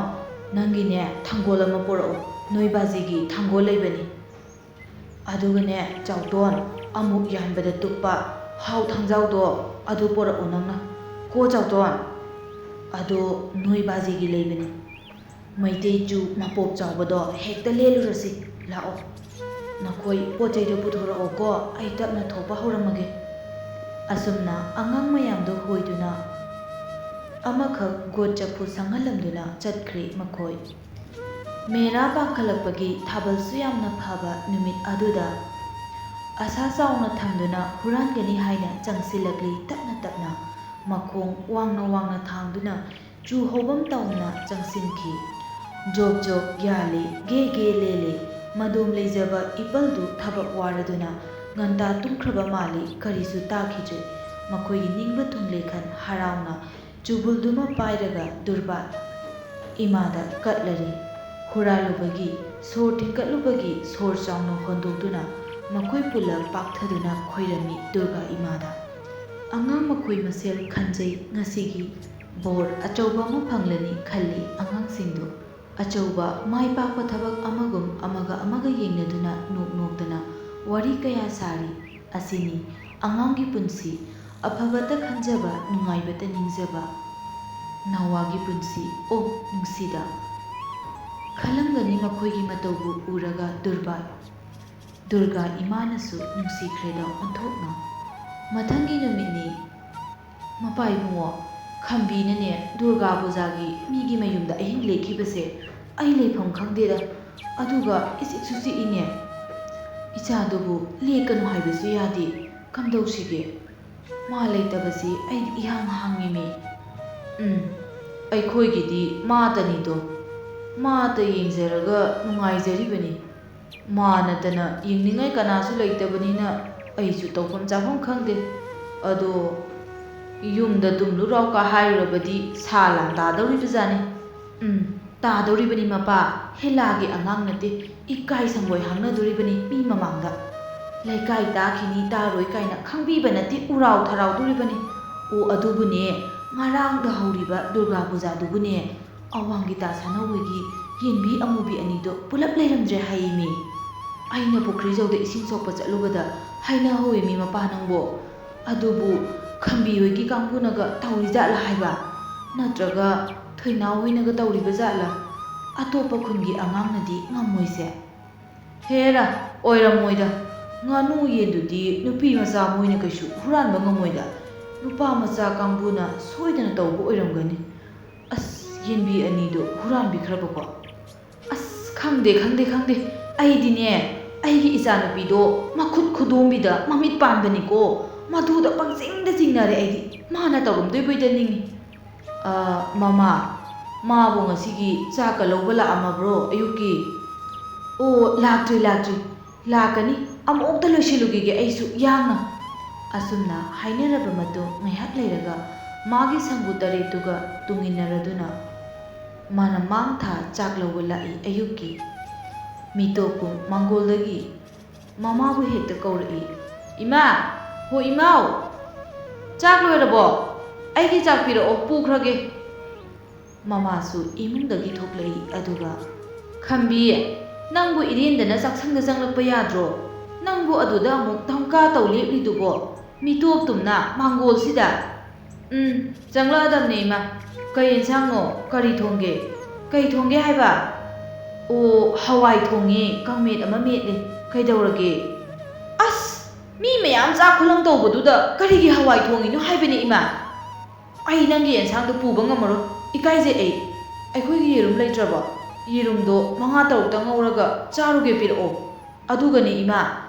ꯅꯪꯒꯤꯅꯦ ꯊꯥꯡꯒꯣꯜ ꯑꯃ ꯄꯣꯔꯛꯑꯣ, ꯅꯣꯏ ꯕꯥꯖꯤꯒꯤ ꯊꯥꯡꯒꯣꯜ ꯂꯩꯕꯅꯤ꯫ ꯑꯗꯨꯒꯅꯦ ꯆꯥꯎꯇꯣꯟ, ꯑꯃꯨꯛ ꯌꯥꯟꯕꯗ ꯇꯨꯞꯄ ꯍꯥꯎ ꯊꯥꯡꯖꯥꯎꯗꯣ ꯑꯗꯨ ꯄꯣꯔꯛꯑꯣ ꯅꯪꯅ꯫ ꯀꯣ ꯆꯥꯎꯇꯣꯟ? ꯑꯗꯣ ꯅꯣꯏ ꯕꯥꯖꯤꯒꯤ ꯂꯩꯕꯅꯤ꯫ ꯃꯩꯇꯩ ꯆꯨ ꯃꯄꯣꯞ ꯆꯥꯎꯕꯗꯣ ꯍꯦꯛꯇ ꯂꯦꯜꯂꯨꯔꯁꯤ, ꯂꯥꯛꯑꯣ꯫ ꯅꯈꯣꯏ ꯄꯣꯠ ꯆꯩꯗꯣ ꯄꯨꯊꯣꯔꯛꯑꯣꯀꯣ, ꯑꯩ ꯇꯞꯅ ꯊꯣꯛꯄ ꯍꯧꯔꯝꯃꯒꯦ꯫ ꯑꯁꯨꯝꯅ ꯑꯉꯥꯡ ꯃꯌꯥꯝꯗꯣ ꯍꯣꯏꯗꯨꯅ ꯑꯃꯈꯛ ꯒꯣꯠ ꯆꯐꯨ ꯁꯪꯍꯜꯂꯝꯗꯨꯅ ꯆꯠꯈ꯭ꯔꯦ ꯃꯈꯣꯏ꯫ ꯃꯦꯔꯥ ꯄꯥꯡꯈꯠꯂꯛꯄꯒꯤ ꯊꯥꯕꯜꯁꯨ ꯌꯥꯝꯅ ꯐꯕ ꯅꯨꯃꯤꯠ ꯑꯗꯨꯗ ꯑꯁꯥ ꯆꯥꯎꯅ ꯊꯝꯗꯨꯅ ꯍꯨꯔꯥꯟꯒꯅꯤ ꯍꯥꯏꯅ ꯆꯪꯁꯤꯜꯂꯛꯂꯤ ꯇꯞꯅ ꯇꯞꯅ, ꯃꯈꯣꯡ ꯋꯥꯡꯅ ꯋꯥꯡꯅ ꯊꯥꯡꯗꯨꯅ ꯆꯨ ꯍꯧꯐꯝ ꯇꯧꯅ ꯆꯪꯁꯤꯟꯈꯤ꯫ ꯖꯣꯞ ꯖꯣꯞ ꯌꯥꯜꯂꯤ, ꯒꯦ ꯒꯦ ꯂꯦꯜꯂꯤ꯫ ꯃꯗꯣꯝ ꯂꯩꯖꯕ ꯏꯄꯜꯗꯨ ꯊꯕꯛ ꯋꯥꯔꯗꯨꯅ ꯉꯟꯇꯥ ꯇꯨꯝꯈ꯭ꯔꯕ ꯃꯥꯜꯂꯤ, ꯀꯔꯤꯁꯨ ꯇꯥꯈꯤꯗ꯭ꯔꯦ꯫ ꯃꯈꯣꯏꯒꯤ ꯅꯤꯡꯕ ꯊꯨꯡꯂꯦꯈꯟ ꯍꯔꯥꯎꯅ ꯆꯨꯕꯨꯜꯗꯨꯃ ꯄꯥꯏꯔꯒ ꯗꯨꯔꯕꯥ ꯏꯃꯥꯗ ꯀꯠꯂꯔꯤ꯫ ꯍꯨꯔꯥꯜꯂꯨꯕꯒꯤ, ꯁꯣꯔ ꯊꯤꯟꯀꯠꯂꯨꯕꯒꯤ ꯁꯣꯔ ꯆꯥꯎꯅ ꯍꯣꯟꯗꯣꯛꯇꯨꯅ ꯃꯈꯣꯏ ꯄꯨꯂꯞ ꯄꯥꯛꯊꯗꯨꯅ ꯈꯣꯏꯔꯝꯃꯤ ꯗꯨꯔꯒꯥ ꯏꯃꯥꯗ꯫ ꯑꯉꯥꯡ ꯃꯈꯣꯏ ꯃꯁꯦꯜ ꯈꯟꯖꯩ ꯉꯁꯤꯒꯤ ꯕꯣꯔ ꯑꯆꯧꯕ ꯑꯃ ꯐꯪꯂꯅꯤ ꯈꯜꯂꯤ ꯑꯉꯥꯡꯁꯤꯡꯗꯨ꯫ ꯑꯆꯧꯕ ꯃꯥꯏ ꯄꯥꯛꯄ ꯊꯕꯛ ꯑꯃꯒꯨꯝ ꯑꯃꯒ ꯑꯃꯒ ꯌꯦꯡꯅꯗꯨꯅ ꯅꯣꯛ ꯅꯣꯛꯇꯅ ꯋꯥꯔꯤ ꯀꯌꯥ ꯁꯥꯔꯤ꯫ ꯑꯁꯤꯅꯤ ꯑꯉꯥꯡꯒꯤ ꯄꯨꯟꯁꯤ, ꯑꯐꯕꯇ ꯈꯟꯖꯕ, ꯅꯨꯡꯉꯥꯏꯕꯇ ꯅꯤꯡꯖꯕ ꯅꯋꯥꯒꯤ ꯄꯨꯟꯁꯤ꯫ ꯑꯣ ꯅꯨꯡꯁꯤꯗ! ꯈꯜꯂꯝꯒꯅꯤ ꯃꯈꯣꯏꯒꯤ ꯃꯇꯧꯕꯨ ꯎꯔꯒ ꯗꯨꯔꯒꯥ ꯏꯃꯥꯅꯁꯨ ꯅꯨꯡꯁꯤꯈ꯭ꯔꯦꯗ ꯑꯣꯟꯊꯣꯛꯅ꯫ ꯃꯊꯪꯒꯤ ꯅꯨꯃꯤꯠꯅꯤ꯫ ꯃꯄꯥ ꯏꯕꯨꯡꯉꯣ, ꯈꯝꯕꯤꯅꯅꯦ ꯗꯨꯔꯒꯥ ꯄꯨꯖꯥꯒꯤ ꯃꯤꯒꯤ ꯃꯌꯨꯝꯗ ꯑꯍꯤꯡ ꯂꯦꯛꯈꯤꯕꯁꯦ ꯑꯩ ꯂꯩꯐꯝ ꯈꯪꯗꯦꯗ, ꯑꯗꯨꯒ ꯏꯆꯤꯛꯁꯨ ꯆꯤꯛꯏꯅꯦ꯫ ꯏꯆꯥꯗꯨꯕꯨ ꯂꯦꯛꯀꯅꯨ ꯍꯥꯏꯕꯁꯨ ꯌꯥꯗꯦ, ꯀꯝꯗꯧꯁꯤꯒꯦ? ꯃꯥ ꯂꯩꯇꯕꯁꯤ ꯑꯩꯗꯤ ꯏꯍꯥꯡ ꯍꯥꯡꯉꯤꯃꯤ꯫ ꯑꯩꯈꯣꯏꯒꯤꯗꯤ ꯃꯥꯇꯅꯤꯗꯣ, ꯃꯥꯇ ꯌꯦꯡꯖꯔꯒ ꯅꯨꯡꯉꯥꯏꯖꯔꯤꯕꯅꯤ꯫ ꯃꯥ ꯅꯠꯇꯅ ꯌꯦꯡꯅꯤꯡꯉꯥꯏ ꯀꯅꯥꯁꯨ ꯂꯩꯇꯕꯅꯤꯅ ꯑꯩꯁꯨ ꯇꯧꯐꯝ ꯆꯥꯐꯝ ꯈꯪꯗꯦ꯫ ꯑꯗꯣ ꯌꯨꯝꯗ ꯇꯨꯝꯂꯨꯔꯥꯎꯀ ꯍꯥꯏꯔꯨꯔꯕꯗꯤ ꯁꯥ ꯂꯥꯟ ꯇꯥꯗꯧꯔꯤꯕꯖꯥꯠꯅꯤ꯫ ꯇꯥꯗꯧꯔꯤꯕꯅꯤ ꯃꯄꯥ, ꯍꯦꯂꯥꯒꯤ ꯑꯉꯥꯡ ꯅꯠꯇꯦ, ꯏꯀꯥꯏ ꯁꯪꯒꯣꯏ ꯍꯥꯡꯅꯗꯣꯔꯤꯕꯅꯤ ꯃꯤ ꯃꯃꯥꯡꯗ꯫ ꯂꯩꯀꯥꯏ ꯇꯥꯈꯤꯅꯤ ꯇꯥꯔꯣꯏ ꯀꯥꯏꯅ ꯈꯪꯕꯤꯕ ꯅꯠꯇꯦ, ꯎꯔꯥꯎ ꯊꯔꯥꯎꯗꯣꯔꯤꯕꯅꯤ꯫ ꯑꯣ ꯑꯗꯨꯕꯨꯅꯦ, ꯉꯔꯥꯡꯗ ꯍꯧꯔꯤꯕ ꯗꯨꯔꯒꯥ ꯄꯨꯖꯥꯗꯨꯕꯨꯅꯦ ꯑꯋꯥꯡꯒꯤ ꯇꯥ ꯁꯥꯅꯧꯍꯣꯏꯒꯤ ꯌꯦꯟꯕꯤ ꯑꯃꯨꯕꯤ ꯑꯅꯤꯗꯣ ꯄꯨꯂꯞ ꯂꯩꯔꯝꯗ꯭ꯔꯦ ꯍꯥꯏꯌꯦꯃꯤ꯫ ꯑꯩꯅ ꯄꯨꯈ꯭ꯔꯤꯖꯧꯗ ꯏꯁꯤꯡ ꯁꯣꯛꯄ ꯆꯠꯂꯨꯕꯗ ꯍꯥꯏꯅꯍꯧꯋꯦꯃꯤ ꯃꯄꯥ ꯅꯪꯕꯣ꯫ ꯑꯗꯨꯕꯨ ꯈꯝꯕꯤ ꯍꯣꯏꯒꯤ ꯀꯥꯡꯕꯨꯅꯒ ꯇꯧꯔꯤꯖꯥꯠꯂꯥ ꯍꯥꯏꯕ, ꯅꯠꯇ꯭ꯔꯒ ꯊꯣꯏꯅꯥꯎ ꯍꯣꯏꯅꯒ ꯇꯧꯔꯤꯕ ꯖꯥꯠꯂꯥ? ꯑꯇꯣꯞꯄ ꯈꯨꯟꯒꯤ ꯑꯉꯥꯡꯅꯗꯤ ꯉꯝꯃꯣꯏꯁꯦ? ꯍꯦꯔꯥ, ꯑꯣꯏꯔꯝꯃꯣꯏꯗ꯫ ꯉꯥꯅꯨ ꯌꯦꯟꯗꯨꯗꯤ ꯅꯨꯄꯤ ꯃꯆꯥ ꯃꯣꯏꯅ ꯀꯩꯁꯨ ꯍꯨꯔꯥꯟꯕ ꯉꯝꯃꯣꯏꯗ, ꯅꯨꯄꯥ ꯃꯆꯥ ꯀꯥꯡꯕꯨꯅ ꯁꯣꯏꯗꯅ ꯇꯧꯕ ꯑꯣꯏꯔꯝꯒꯅꯤ꯫ ꯑꯁ, ꯌꯦꯟꯕꯤ ꯑꯅꯤꯗꯣ ꯍꯨꯔꯥꯟꯕꯤꯈ꯭ꯔꯕꯀꯣ? ꯑꯁ ꯈꯪꯗꯦ, ꯑꯩꯗꯤꯅꯦ ꯑꯩꯒꯤ ꯏꯆꯥꯅꯨꯄꯤꯗꯣ ꯃꯈꯨꯠ ꯈꯨꯗꯣꯝꯕꯤꯗ ꯃꯃꯤꯠ ꯄꯥꯟꯕꯅꯤꯀꯣ, ꯃꯗꯨꯗ ꯄꯪꯆꯤꯡꯗ ꯆꯤꯡꯅꯔꯦ ꯑꯩꯗꯤ, ꯃꯥꯅ ꯇꯧꯔꯝꯗꯣꯏꯕꯣꯏꯗ ꯅꯤꯡꯉꯤ꯫ ꯃꯃꯥ, ꯃꯥꯕꯨ ꯉꯁꯤꯒꯤ ꯆꯥꯛꯀ ꯂꯧꯕ ꯂꯥꯛꯑꯝꯃꯕ꯭ꯔꯣ ꯑꯌꯨꯛꯀꯤ? ꯑꯣ ꯂꯥꯛꯇ꯭ꯔꯤ, ꯂꯥꯛꯀꯅꯤ, ꯑꯃꯨꯛꯇ ꯂꯣꯏꯁꯤꯜꯂꯨꯈꯤꯒꯦ ꯑꯩꯁꯨ ꯌꯥꯡꯅ꯫ ꯑꯁꯨꯝꯅ ꯍꯥꯏꯅꯔꯕ ꯃꯇꯨꯡ ꯉꯥꯏꯍꯥꯛ ꯂꯩꯔꯒ ꯃꯥꯒꯤ ꯁꯪꯒꯨ ꯇꯔꯦꯠꯇꯨꯒ ꯇꯨꯡꯏꯟꯅꯔꯗꯨꯅ ꯃꯥꯅ ꯃꯥꯡ ꯊꯥ ꯆꯥꯛ ꯂꯧꯕ ꯂꯥꯛꯏ ꯑꯌꯨꯛꯀꯤ꯫ ꯃꯤꯇꯣꯞꯄꯨ ꯃꯥꯡꯒꯣꯜꯗꯒꯤ ꯃꯃꯥꯕꯨ ꯍꯦꯛꯇ ꯀꯧꯔꯛꯏ꯫ ꯏꯃꯥ, ꯍꯣ ꯏꯃꯥꯎ, ꯆꯥꯛ ꯂꯣꯏꯔꯕꯣ? ꯑꯩꯒꯤ ꯆꯥꯛ ꯄꯤꯔꯛꯑꯣ, ꯄꯨꯈ꯭ꯔꯒꯦ꯫ ꯃꯃꯥꯁꯨ ꯏꯃꯨꯡꯗꯒꯤ ꯊꯣꯛꯂꯛꯏ ꯑꯗꯨꯒ, ꯈꯝꯕꯤ, ꯅꯪꯕꯨ ꯏꯔꯦꯟꯗꯅ ꯆꯥꯛꯁꯪꯗ ꯆꯪꯂꯛꯄ ꯌꯥꯗ꯭ꯔꯣ? ꯅꯪꯕꯨ ꯑꯗꯨꯗ ꯑꯃꯨꯛ ꯙꯝꯀꯥ ꯇꯧ ꯂꯦꯞꯂꯤꯗꯨꯕꯣ, ꯃꯤꯇꯣꯞꯇꯨꯝꯅ ꯃꯥꯡꯒꯣꯜꯁꯤꯗ? ꯆꯪꯂꯛꯑꯗꯕꯅꯦ ꯏꯃꯥ꯫ ꯀꯩ ꯌꯦꯟꯁꯥꯡꯅꯣ? ꯀꯔꯤ ꯊꯣꯡꯒꯦ? ꯀꯩ ꯊꯣꯡꯒꯦ ꯍꯥꯏꯕ? ꯑꯣ ꯍꯋꯥꯏ ꯊꯣꯡꯉꯦ, ꯀꯥꯡꯃꯦꯠ ꯑꯃ ꯃꯦꯠꯂꯦ꯫ ꯀꯩꯗꯧꯔꯒꯦ? ꯑꯁ, ꯃꯤ ꯃꯌꯥꯝ ꯆꯥꯛ ꯈꯨꯂꯪ ꯇꯧꯕꯗꯨꯗ ꯀꯔꯤꯒꯤ ꯍꯋꯥꯏ ꯊꯣꯡꯉꯤꯅꯣ ꯍꯥꯏꯕꯅꯤ ꯏꯃꯥ? ꯑꯩ ꯅꯪꯒꯤ ꯌꯦꯟꯁꯥꯡꯗꯣ ꯄꯨꯕ ꯉꯝꯃꯔꯣꯏ, ꯏꯀꯥꯏꯖꯩ ꯑꯩꯈꯣꯏꯒꯤ ꯌꯦꯔꯨꯝ ꯂꯩꯇ꯭ꯔꯕꯣ? ꯌꯦꯔꯨꯝꯗꯣ 5-6ꯇ ꯉꯧꯔꯒ ꯆꯥꯔꯨꯒꯦ ꯄꯤꯔꯛꯑꯣ꯫ ꯑꯗꯨꯒꯅꯦ ꯏꯃꯥ,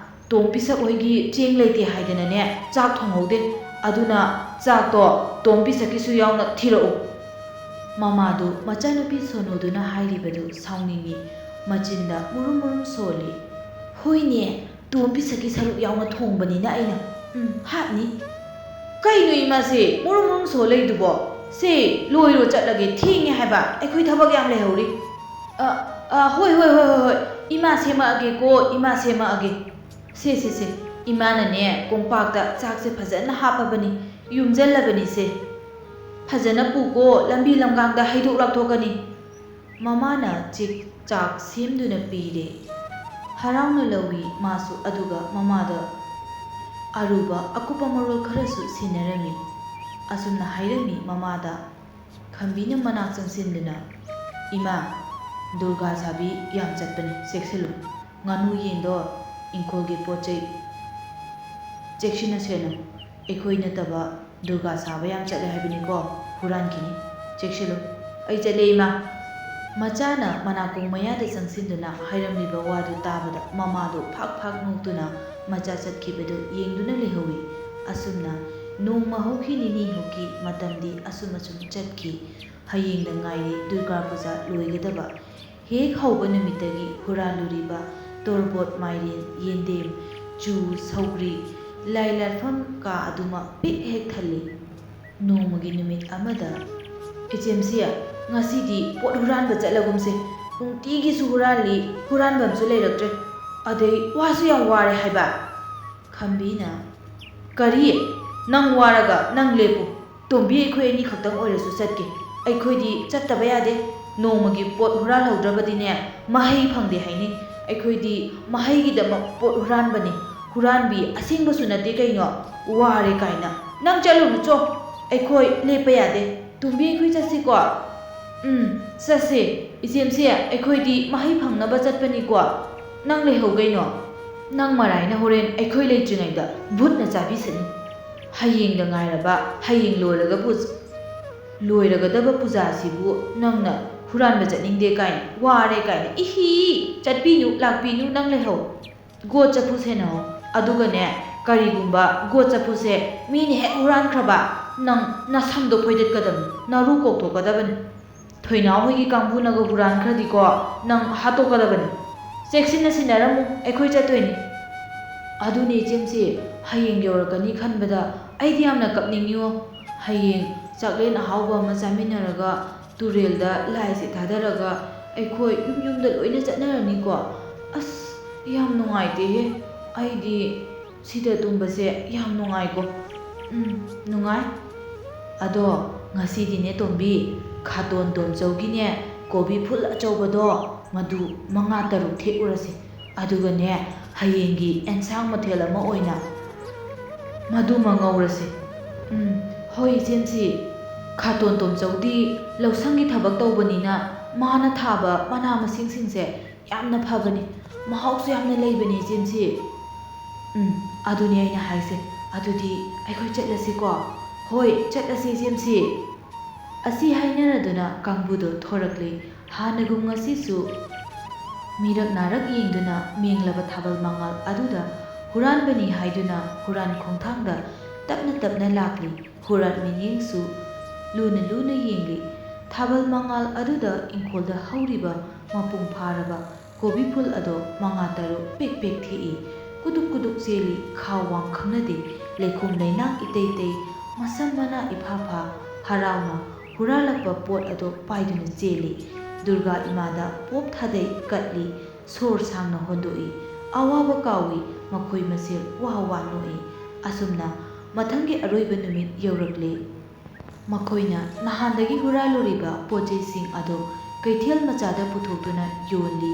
ꯇꯣꯝ ꯄꯤꯁꯛ ꯍꯣꯏꯒꯤ ꯆꯦꯡ ꯂꯩꯇꯦ ꯍꯥꯏꯗꯅꯅꯦ ꯆꯥꯛ ꯊꯣꯡꯍꯧꯗꯦ꯫ ꯑꯗꯨꯅ ꯆꯥꯛꯇꯣ ꯇꯣꯝ ꯄꯤꯁꯛꯀꯤꯁꯨ ꯌꯥꯎꯅ ꯊꯤꯔꯛꯎ꯫ ꯃꯃꯥꯗꯨ ꯃꯆꯥꯅꯨꯄꯤ ꯁꯣꯅꯨꯗꯨꯅ ꯍꯥꯏꯔꯤꯕꯗꯨ ꯁꯥꯎꯅꯤꯡꯉꯤ, ꯃꯆꯤꯟꯗ ꯃꯨꯔꯨꯝ ꯃꯨꯔꯨꯝ ꯁꯣꯜꯂꯤ꯫ ꯍꯣꯏꯅꯦ, ꯇꯣꯝ ꯄꯤꯁꯛꯀꯤ ꯁꯔꯨꯛ ꯌꯥꯎꯅ ꯊꯣꯡꯕꯅꯤꯅ ꯑꯩꯅ ꯍꯥꯠꯅꯤ꯫ ꯀꯩꯅꯣ ꯏꯃꯥꯁꯦ ꯃꯨꯔꯨꯝ ꯃꯨꯔꯨꯝ ꯁꯣꯜ ꯂꯩꯗꯨꯕꯣ? ꯁꯦ ꯂꯣꯏꯔꯣ ꯆꯠꯂꯒꯦ, ꯊꯦꯡꯉꯦ ꯍꯥꯏꯕ, ꯑꯩꯈꯣꯏ ꯊꯕꯛ ꯌꯥꯝ ꯂꯩꯍꯧꯔꯤ꯫ ꯍꯣꯏ, ꯏꯃꯥ ꯁꯦꯝꯃꯛꯑꯒꯦꯀꯣ, ꯏꯃꯥ ꯁꯦꯝꯃꯛꯑꯒꯦ꯫ ꯁꯦ ꯏꯃꯥꯅꯅꯦ ꯀꯣꯝꯄꯥꯛꯇ ꯆꯥꯛꯁꯦ ꯐꯖꯅ ꯍꯥꯞꯄꯕꯅꯤ, ꯌꯨꯝꯖꯜꯂꯕꯅꯤ ꯁꯦ꯫ ꯐꯖꯅ ꯄꯨꯀꯣ, ꯂꯝꯕꯤ ꯂꯝꯒꯥꯡꯗ ꯍꯩꯗꯣꯛ ꯂꯥꯛꯊꯣꯛꯀꯅꯤ꯫ ꯃꯃꯥꯅ ꯆꯥꯛ ꯁꯦꯝꯗꯨꯅ ꯄꯤꯔꯦ꯫ ꯍꯔꯥꯎꯅ ꯂꯧꯏ ꯃꯥꯁꯨ, ꯑꯗꯨꯒ ꯃꯃꯥꯗ ꯑꯔꯨꯕ ꯑꯀꯨꯞꯄ ꯃꯔꯣꯜ ꯈꯔꯁꯨ ꯁꯤꯟꯅꯔꯝꯃꯤ꯫ ꯑꯁꯨꯝꯅ ꯍꯥꯏꯔꯝꯃꯤ ꯃꯃꯥꯗ꯫ ꯈꯝꯕꯤꯅ ꯃꯅꯥꯛ ꯆꯪꯁꯤꯟꯗꯨꯅ, ꯏꯃꯥ, ꯗꯨꯔꯒꯥ ꯁꯥꯕꯤ ꯌꯥꯝ ꯆꯠꯄꯅꯤ, ꯆꯦꯛꯁꯤꯜꯂꯨ꯫ ꯉꯥꯅꯨ ꯌꯦꯟꯗꯣ, ꯏꯪꯈꯣꯜꯒꯤ ꯄꯣꯠ ꯆꯩ ꯆꯦꯛꯁꯤꯟꯅ ꯁꯦꯟꯅꯧ꯫ ꯑꯩꯈꯣꯏ ꯅꯠꯇꯕ ꯗꯨꯔꯒꯥ ꯁꯥꯕ ꯌꯥꯝ ꯆꯠꯂꯦ ꯍꯥꯏꯕꯅꯤꯀꯣ, ꯍꯨꯔꯥꯟꯈꯤꯅꯤ, ꯆꯦꯛꯁꯤꯜꯂꯨ꯫ ꯑꯩ ꯆꯠꯂꯦ ꯏꯃꯥ꯫ ꯃꯆꯥꯅ ꯃꯅꯥꯀꯣꯡ ꯃꯌꯥꯗ ꯆꯪꯁꯤꯟꯗꯨꯅ ꯍꯥꯏꯔꯝꯂꯤꯕ ꯋꯥꯗꯨ ꯇꯥꯕꯗ ꯃꯃꯥꯗꯨ ꯐꯥꯛ ꯅꯣꯛꯇꯨꯅ ꯃꯆꯥ ꯆꯠꯈꯤꯕꯗꯨ ꯌꯦꯡꯗꯨꯅ ꯂꯩꯍꯧꯏ꯫ ꯑꯁꯨꯝꯅ ꯅꯣꯡꯃ ꯍꯧꯈꯤ, ꯅꯤꯅꯤ ꯍꯧꯈꯤ, ꯃꯇꯝꯗꯤ ꯑꯁꯨꯝ ꯆꯠꯈꯤ꯫ ꯍꯌꯦꯡꯗ ꯉꯥꯏꯔꯤ ꯗꯨꯔꯒꯥ ꯄꯨꯖꯥ ꯂꯣꯏꯒꯗꯕ꯫ ꯍꯦꯛ ꯍꯧꯕ ꯅꯨꯃꯤꯠꯇꯒꯤ ꯍꯨꯔꯥꯜꯂꯨꯔꯤꯕ ꯇꯣꯔꯕꯣꯠ, ꯃꯥꯏꯔꯦꯟ, ꯌꯦꯟꯗꯦꯝ, ꯆꯨ, ꯁꯧꯒ꯭ꯔꯤ, ꯂꯥꯏ ꯂꯥꯠꯐꯝ ꯀꯥ ꯑꯗꯨꯃꯛ ꯄꯤꯛ ꯍꯦꯛ ꯊꯜꯂꯤ꯫ ꯅꯣꯡꯃꯒꯤ ꯅꯨꯃꯤꯠ ꯑꯃꯗ, ꯏꯆꯦꯝꯁꯤ, ꯉꯁꯤꯗꯤ ꯄꯣꯠ ꯍꯨꯔꯥꯟꯕ ꯆꯠꯂꯒꯨꯝꯁꯦ꯫ ꯅꯨꯡꯇꯤꯒꯤꯁꯨ ꯍꯨꯔꯥꯜꯂꯤ, ꯍꯨꯔꯥꯟꯕꯝꯁꯨ ꯂꯩꯔꯛꯇ꯭ꯔꯦ, ꯑꯗꯩ ꯋꯥꯁꯨ ꯌꯥꯝ ꯋꯥꯔꯦ ꯍꯥꯏꯕ꯫ ꯈꯝꯕꯤꯅ, ꯀꯔꯤ? ꯅꯪ ꯋꯥꯔꯒ ꯅꯪ ꯂꯦꯞꯄꯨ, ꯇꯣꯝꯕꯤ ꯑꯩꯈꯣꯏ ꯑꯅꯤ ꯈꯛꯇꯪ ꯑꯣꯏꯔꯁꯨ ꯆꯠꯀꯦ꯫ ꯑꯩꯈꯣꯏꯗꯤ ꯆꯠꯇꯕ ꯌꯥꯗꯦ꯫ ꯅꯣꯡꯃꯒꯤ ꯄꯣꯠ ꯍꯨꯔꯥꯜꯍꯧꯗ꯭ꯔꯕꯗꯤꯅꯦ ꯃꯍꯩ ꯐꯪꯗꯦ ꯍꯥꯏꯅꯩ꯫ ꯑꯩꯈꯣꯏꯗꯤ ꯃꯍꯩꯒꯤꯗꯃꯛ ꯄꯣꯠ ꯍꯨꯔꯥꯟꯕꯅꯤ, ꯍꯨꯔꯥꯟꯕꯤ ꯑꯁꯦꯡꯕꯁꯨ ꯅꯠꯇꯦ ꯀꯩꯅꯣ꯫ ꯋꯥꯔꯦ ꯀꯥꯏꯅ, ꯅꯪ ꯆꯠꯂꯨꯅꯨ ꯆꯣ, ꯑꯩꯈꯣꯏ ꯂꯦꯞꯄ ꯌꯥꯗꯦ꯫ ꯇꯣꯝꯕꯤ ꯑꯩꯈꯣꯏ ꯆꯠꯁꯤꯀꯣ? ꯆꯠꯁꯦ ꯏꯆꯦꯝꯁꯤ, ꯑꯩꯈꯣꯏꯗꯤ ꯃꯍꯩ ꯐꯪꯅꯕ ꯆꯠꯄꯅꯤꯀꯣ꯫ ꯅꯪ ꯂꯩꯍꯧ ꯀꯩꯅꯣ, ꯅꯪ ꯃꯔꯥꯏꯅ ꯍꯣꯔꯦꯟ ꯑꯩꯈꯣꯏ ꯂꯩꯇ꯭ꯔꯤꯉꯩꯗ ꯚꯨꯠꯅ ꯆꯥꯕꯤꯁꯅꯤ꯫ ꯍꯌꯦꯡꯗ ꯉꯥꯏꯔꯕ, ꯍꯌꯦꯡ ꯂꯣꯏꯔꯒꯗꯕ ꯄꯨꯖꯥꯁꯤꯕꯨ ꯅꯪꯅ ꯍꯨꯔꯥꯟꯕ ꯆꯠꯅꯤꯡꯗꯦ ꯀꯥꯏꯅ, ꯋꯥꯔꯦ ꯀꯥꯏꯅ, ꯆꯠꯄꯤꯅꯨ ꯂꯥꯛꯄꯤꯅꯨ, ꯅꯪ ꯂꯩꯍꯧ꯫ ꯒꯣꯠ ꯆꯐꯨ ꯁꯦꯟꯅꯍꯧ, ꯑꯗꯨꯒꯅꯦ ꯀꯔꯤꯒꯨꯝꯕ ꯒꯣꯠ ꯆꯐꯨꯁꯦ ꯃꯤꯅ ꯍꯦꯛ ꯍꯨꯔꯥꯟꯈ꯭ꯔꯕ, ꯅꯪ ꯅꯁꯝꯗꯣ ꯐꯣꯏꯗꯠꯀꯗꯕꯅꯤ, ꯅꯔꯨ ꯀꯣꯛꯊꯣꯛꯀꯗꯕꯅꯤ꯫ ꯊꯣꯏꯅꯥꯎ ꯍꯣꯏꯒꯤ ꯀꯥꯡꯕꯨꯅꯒ ꯍꯨꯔꯥꯟꯈ꯭ꯔꯗꯤꯀꯣ, ꯅꯪ ꯍꯥꯠꯇꯣꯛꯀꯗꯕꯅꯤ꯫ ꯆꯦꯛꯁꯤꯟꯅ ꯁꯤꯟꯅꯔꯝꯃꯨ, ꯑꯩꯈꯣꯏ ꯆꯠꯇꯣꯏꯅꯤ꯫ ꯑꯗꯨꯅꯦ ꯏꯆꯦꯝꯁꯤ, ꯍꯌꯦꯡ ꯌꯧꯔꯛꯀꯅꯤ ꯈꯟꯕꯗ ꯑꯩꯗꯤ ꯌꯥꯝꯅ ꯀꯞꯅꯤꯡꯉꯤꯉꯣ꯫ ꯍꯌꯦꯡ ꯆꯥꯛꯂꯦꯟ ꯑꯍꯥꯎꯕ ꯑꯃ ꯆꯥꯃꯤꯟꯅꯔꯒ ꯇꯨꯔꯦꯜꯗ ꯂꯥꯏꯁꯦ ꯊꯥꯗꯔꯒ ꯑꯩꯈꯣই ꯌꯨꯝꯗ ꯂꯣꯏꯅ ꯆꯠꯅꯔꯅꯤꯀꯣ꯫ ꯑꯁ, ꯌꯥꯝ ꯅꯨꯡꯉꯥꯏꯇꯦꯍꯦ, ꯑꯩꯗꯤ ꯁꯤꯗ ꯇꯨꯝꯕꯁꯦ ꯌꯥꯝ ꯅꯨꯡꯉꯥꯏꯀꯣ꯫ ꯅꯨꯡꯉꯥꯏ꯫ ꯑꯗꯣ ꯉꯁꯤꯗꯤꯅꯦ ꯇꯣꯝꯕꯤ, ꯈꯥꯇꯣꯟ ꯇꯣꯟꯆꯧꯒꯤꯅꯦ ꯀꯣꯕꯤ ꯐꯨꯜ ꯑꯆꯧꯕꯗꯣ ꯃꯗꯨ 5-6 ꯊꯦꯛꯎꯔꯁꯤ, ꯑꯗꯨꯒꯅꯦ ꯍꯌꯦꯡꯒꯤ ꯑꯦꯟꯁꯥꯡ ꯃꯊꯦꯜ ꯑꯃ ꯑꯣꯏꯅ ꯃꯗꯨꯃ ꯉꯧꯔꯁꯤ꯫ ꯍꯣꯏ ꯏꯆꯦꯝꯁꯤ, ꯈꯥꯇꯣꯟ ꯇꯣꯝꯆꯧꯗꯤ ꯂꯧꯁꯪꯒꯤ ꯊꯕꯛ ꯇꯧꯕꯅꯤꯅ ꯃꯥꯅ ꯊꯥꯕ ꯃꯅꯥ ꯃꯁꯤꯡꯁꯤꯡꯁꯦ ꯌꯥꯝꯅ ꯐꯕꯅꯤ, ꯃꯍꯥꯎꯁꯨ ꯌꯥꯝꯅ ꯂꯩꯕꯅꯤ ꯏꯆꯦꯝꯁꯤ꯫ ꯑꯗꯨꯅꯤ ꯑꯩꯅ ꯍꯥꯏꯁꯦ꯫ ꯑꯗꯨꯗꯤ ꯑꯩꯈꯣই ꯆꯠꯂꯁꯤꯀꯣ? ꯍꯣꯏ, ꯆꯠꯂꯁꯤ ꯏꯆꯦꯝꯁꯤ꯫ ꯑꯁꯤ ꯍꯥꯏꯅꯔꯗꯨꯅ ꯀꯥꯡꯕꯨꯗꯣ ꯊꯣꯔꯛꯂꯤ꯫ ꯍꯥꯟꯅꯒꯨꯝ ꯉꯁꯤꯁꯨ ꯃꯤꯔꯛ ꯅꯥꯔꯛ ꯌꯦꯡꯗꯨꯅ ꯃꯦꯡꯂꯕ ꯊꯥꯕꯜ ꯃꯉꯥꯜ ꯑꯗꯨꯗ ꯍꯨꯔꯥꯟꯕꯅꯤ ꯍꯥꯏꯗꯨꯅ ꯍꯨꯔꯥꯟ ꯈꯣꯡꯊꯥꯡꯗ ꯇꯞꯅ ꯂꯥꯛꯂꯤ꯫ ꯍꯨꯔꯥꯟ ꯃꯤꯠꯌꯦꯡꯁꯨ ꯂꯨꯅ ꯌꯦꯡꯂꯤ꯫ ꯊꯥꯕꯜ ꯃꯉꯥꯜ ꯑꯗꯨꯗ ꯏꯪꯈꯣꯜꯗ ꯍꯧꯔꯤꯕ ꯃꯄꯨꯡ ꯐꯥꯔꯕ ꯀꯣꯕꯤ ꯐꯨꯜ ꯑꯗꯣ 5-6 ꯄꯦꯛ ꯊꯦꯛꯏ꯫ ꯀꯨꯗꯨꯛ ꯆꯦꯜꯂꯤ, ꯈꯥꯎ ꯋꯥꯡ ꯈꯪꯅꯗꯦ, ꯂꯩꯈꯣꯝ ꯂꯩꯅꯥꯡ ꯏꯇꯩ, ꯃꯁꯝ ꯃꯅꯥ ꯏꯐꯥ, ꯍꯔꯥꯎꯅ ꯍꯨꯔꯥꯜꯂꯛꯄ ꯄꯣꯠ ꯑꯗꯣ ꯄꯥꯏꯗꯨꯅ ꯆꯦꯜꯂꯤ꯫ ꯗꯨꯔꯒꯥ ꯏꯃꯥꯗ ꯄꯣꯞ ꯊꯥꯗꯩ, ꯀꯠꯂꯤ, ꯁꯣꯔ ꯁꯥꯡꯅ ꯍꯣꯟꯗꯣꯛꯏ, ꯑꯋꯥꯕ ꯀꯥꯎꯏ, ꯃꯈꯣꯏ ꯃꯁꯦꯜ ꯋꯥ ꯅꯣꯛꯏ꯫ ꯑꯁꯨꯝꯅ ꯃꯊꯪꯒꯤ ꯑꯔꯣꯏꯕ ꯅꯨꯃꯤꯠ ꯌꯧꯔꯛꯂꯦ꯫ ꯃꯈꯣꯏꯅ ꯅꯍꯥꯟꯗꯒꯤ ꯍꯨꯔꯥꯜꯂꯨꯔꯤꯕ ꯄꯣꯠꯆꯩꯁꯤꯡ ꯑꯗꯣ ꯀꯩꯊꯦꯜ ꯃꯆꯥꯗ ꯄꯨꯊꯣꯛꯇꯨꯅ ꯌꯣꯜꯂꯤ꯫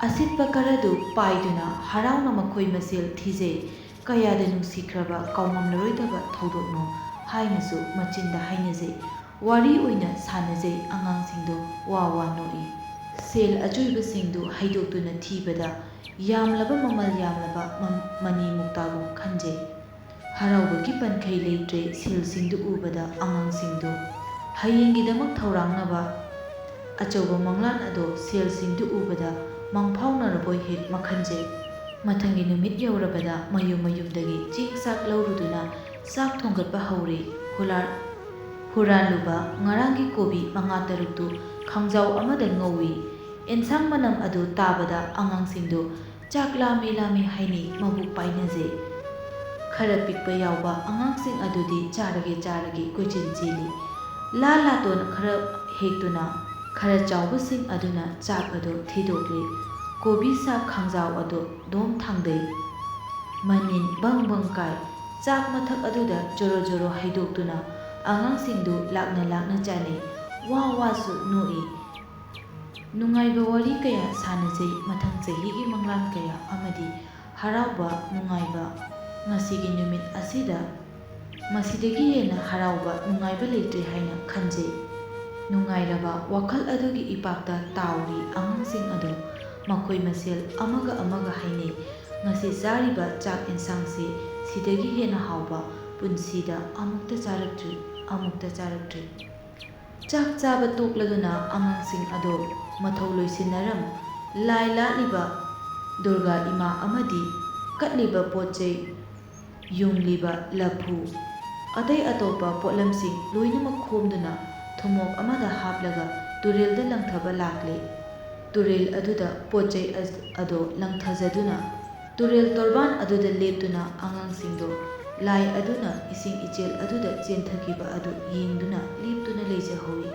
ꯑꯁꯤꯠꯄ ꯈꯔꯗꯨ ꯄꯥꯏꯗꯨꯅ ꯍꯔꯥꯎꯅ ꯃꯈꯣꯏ ꯃꯁꯦꯜ ꯊꯤꯖꯩ꯫ ꯀꯌꯥꯗ ꯅꯨꯡꯁꯤꯈ꯭ꯔꯕ ꯀꯥꯎꯉꯝꯂꯔꯣꯏꯗꯕ ꯊꯧꯗꯣꯛꯅꯣ ꯍꯥꯏꯅꯁꯨ ꯃꯆꯤꯟꯗ ꯍꯥꯏꯅꯖꯩ, ꯋꯥꯔꯤ ꯑꯣꯏꯅ ꯁꯥꯅꯖꯩ꯫ ꯑꯉꯥꯡꯁꯤꯡꯗꯣ ꯋꯥ ꯅꯣꯛꯏ꯫ ꯁꯦꯜ ꯑꯆꯣꯏꯕꯁꯤꯡꯗꯨ ꯍꯩꯗꯣꯛꯇꯨꯅ ꯊꯤꯕꯗ ꯌꯥꯝꯂꯕ ꯃꯃꯜ ꯌꯥꯝꯂꯕ ꯃꯅꯤ ꯃꯨꯛꯇꯥꯒꯨꯝ ꯈꯟꯖꯩ꯫ ꯍꯔꯥꯎꯕꯒꯤ ꯄꯟꯈꯩ ꯂꯩꯇ꯭ꯔꯦ ꯁꯦꯜꯁꯤꯡꯗꯨ ꯎꯕꯗ꯫ ꯑꯉꯥꯡꯁꯤꯡꯗꯣ ꯍꯌꯦꯡꯒꯤꯗꯃꯛ ꯊꯧꯔꯥꯡꯅꯕ ꯑꯆꯧꯕ ꯃꯪꯂꯥꯟ ꯑꯗꯣ ꯁꯦꯜꯁꯤꯡꯗꯨ ꯎꯕꯗ ꯃꯪꯐꯥꯎꯅꯔꯕꯣꯏ ꯍꯦꯛ ꯃꯈꯟꯖꯩ꯫ ꯃꯊꯪꯒꯤ ꯅꯨꯃꯤꯠ ꯌꯧꯔꯕꯗ ꯃꯌꯨꯝ ꯃꯌꯨꯝꯗꯒꯤ ꯆꯦꯡ ꯆꯥꯛ ꯂꯧꯔꯨꯗꯨꯅ ꯆꯥꯛ ꯊꯣꯡꯒꯠꯄ ꯍꯧꯔꯦ꯫ ꯍꯨꯔꯥꯟꯂꯨꯕ ꯉꯔꯥꯡꯒꯤ ꯀꯣꯕꯤ 5-6ꯇꯨ ꯈꯥꯡꯖꯥꯎ ꯑꯃꯗ ꯉꯧꯏ꯫ ꯑꯦꯟꯁꯥꯡ ꯃꯅꯝ ꯑꯗꯨ ꯇꯥꯕꯗ ꯑꯉꯥꯡꯁꯤꯡꯗꯨ ꯆꯥꯛ ꯂꯥꯝꯃꯦ ꯂꯥꯝꯃꯦ ꯍꯥꯏꯅꯩ, ꯃꯕꯨꯛ ꯄꯥꯏꯅꯖꯩ꯫ ꯈꯔ ꯄꯤꯛꯄ ꯌꯥꯎꯕ ꯑꯉꯥꯡꯁꯤꯡ ꯑꯗꯨꯗꯤ ꯆꯥꯔꯒꯦ ꯆꯥꯔꯒꯦ ꯀꯣꯏꯆꯦꯟ ꯆꯦꯜꯂꯤ꯫ ꯂꯥꯇꯣꯟ ꯈꯔ ꯍꯦꯛꯇꯨꯅ ꯈꯔ ꯆꯥꯎꯕꯁꯤꯡ ꯑꯗꯨꯅ ꯆꯥꯛ ꯑꯗꯨ ꯊꯤꯗꯣꯛꯂꯤ꯫ ꯀꯣꯕꯤ ꯁꯥꯛ ꯈꯥꯡꯖꯥꯎ ꯑꯗꯨ ꯗꯣꯝ ꯊꯥꯡꯗꯩ꯫ ꯃꯅꯤꯟ ꯕꯪ ꯕꯪ ꯀꯥꯏ꯫ ꯆꯥꯛ ꯃꯊꯛ ꯑꯗꯨꯗ ꯖꯣꯔꯣ ꯖꯣꯔꯣ ꯍꯩꯗꯣꯛꯇꯨꯅ ꯑꯉꯥꯡꯁꯤꯡꯗꯨ ꯂꯥꯛꯅ ꯂꯥꯛꯅ ꯆꯥꯅꯩ꯫ ꯋꯥ ꯋꯥꯁꯨ ꯅꯣꯛꯏ꯫ ꯅꯨꯡꯉꯥꯏꯕ ꯋꯥꯔꯤ ꯀꯌꯥ ꯁꯥꯅꯖꯩ꯫ ꯃꯊꯪ ꯆꯍꯤꯒꯤ ꯃꯪꯂꯥꯟ ꯀꯌꯥ ꯑꯃꯗꯤ ꯍꯔꯥꯎꯕ ꯅꯨꯡꯉꯥꯏꯕ ꯉꯁꯤꯒꯤ ꯅꯨꯃꯤꯠ ꯑꯁꯤꯗ ꯃꯁꯤꯗꯒꯤ ꯍꯦꯟꯅ ꯍꯔꯥꯎꯕ ꯅꯨꯡꯉꯥꯏꯕ ꯂꯩꯇ꯭ꯔꯦ ꯍꯥꯏꯅ ꯈꯟꯖꯩ꯫ ꯅꯨꯡꯉꯥꯏꯔꯕ ꯋꯥꯈꯜ ꯑꯗꯨꯒꯤ ꯏꯄꯥꯛꯇ ꯇꯥꯎꯔꯤ ꯑꯉꯥꯡꯁꯤꯡ ꯑꯗꯨ ꯃꯈꯣꯏ ꯃꯁꯦꯜ ꯑꯃꯒ ꯑꯃꯒ ꯍꯥꯏꯅꯩ, ꯉꯁꯤ ꯆꯥꯔꯤꯕ ꯆꯥꯛ ꯑꯦꯟꯁꯥꯡꯁꯤ ꯁꯤꯗꯒꯤ ꯍꯦꯟꯅ ꯍꯥꯎꯕ ꯄꯨꯟꯁꯤꯗ ꯑꯃꯨꯛꯇ ꯆꯥꯔꯛꯇ꯭ꯔꯤ꯫ ꯆꯥꯛ ꯆꯥꯕ ꯇꯣꯛꯂꯗꯨꯅ ꯑꯉꯥꯡꯁꯤꯡ ꯑꯗꯨ ꯃꯊꯧ ꯂꯣꯏꯁꯤꯟꯅꯔꯝ ꯂꯥꯏ ꯂꯥꯠꯂꯤꯕ ꯗꯨꯔꯒꯥ ꯏꯃꯥ ꯑꯃꯗꯤ ꯀꯠꯂꯤꯕ ꯄꯣꯠꯆꯩ, ꯌꯨꯡꯂꯤꯕ ꯂꯐꯨ, ꯑꯇꯩ ꯑꯇꯣꯞꯄ ꯄꯣꯠꯂꯝꯁꯤꯡ ꯂꯣꯏꯅꯃꯛ ꯈꯣꯝꯗꯨꯅ ꯊꯨꯝꯃꯣꯛ ꯑꯃꯗ ꯍꯥꯞꯂꯒ ꯇꯨꯔꯦꯜꯗ ꯂꯪꯊꯕ ꯂꯥꯛꯂꯦ꯫ ꯇꯨꯔꯦꯜ ꯑꯗꯨꯗ ꯄꯣꯠꯆꯩ ꯑꯗꯣ ꯂꯪꯊꯖꯗꯨꯅ ꯇꯨꯔꯦꯜ ꯇꯣꯔꯕꯥꯟ ꯑꯗꯨꯗ ꯂꯦꯞꯇꯨꯅ ꯑꯉꯥꯡꯁꯤꯡꯗꯣ ꯂꯥꯏ ꯑꯗꯨꯅ ꯏꯁꯤꯡ ꯏꯆꯦꯜ ꯑꯗꯨꯗ ꯆꯦꯟꯊꯈꯤꯕ ꯑꯗꯨ ꯌꯦꯡꯗꯨꯅ ꯂꯦꯞꯇꯨꯅ ꯂꯩꯖꯍꯧꯏ꯫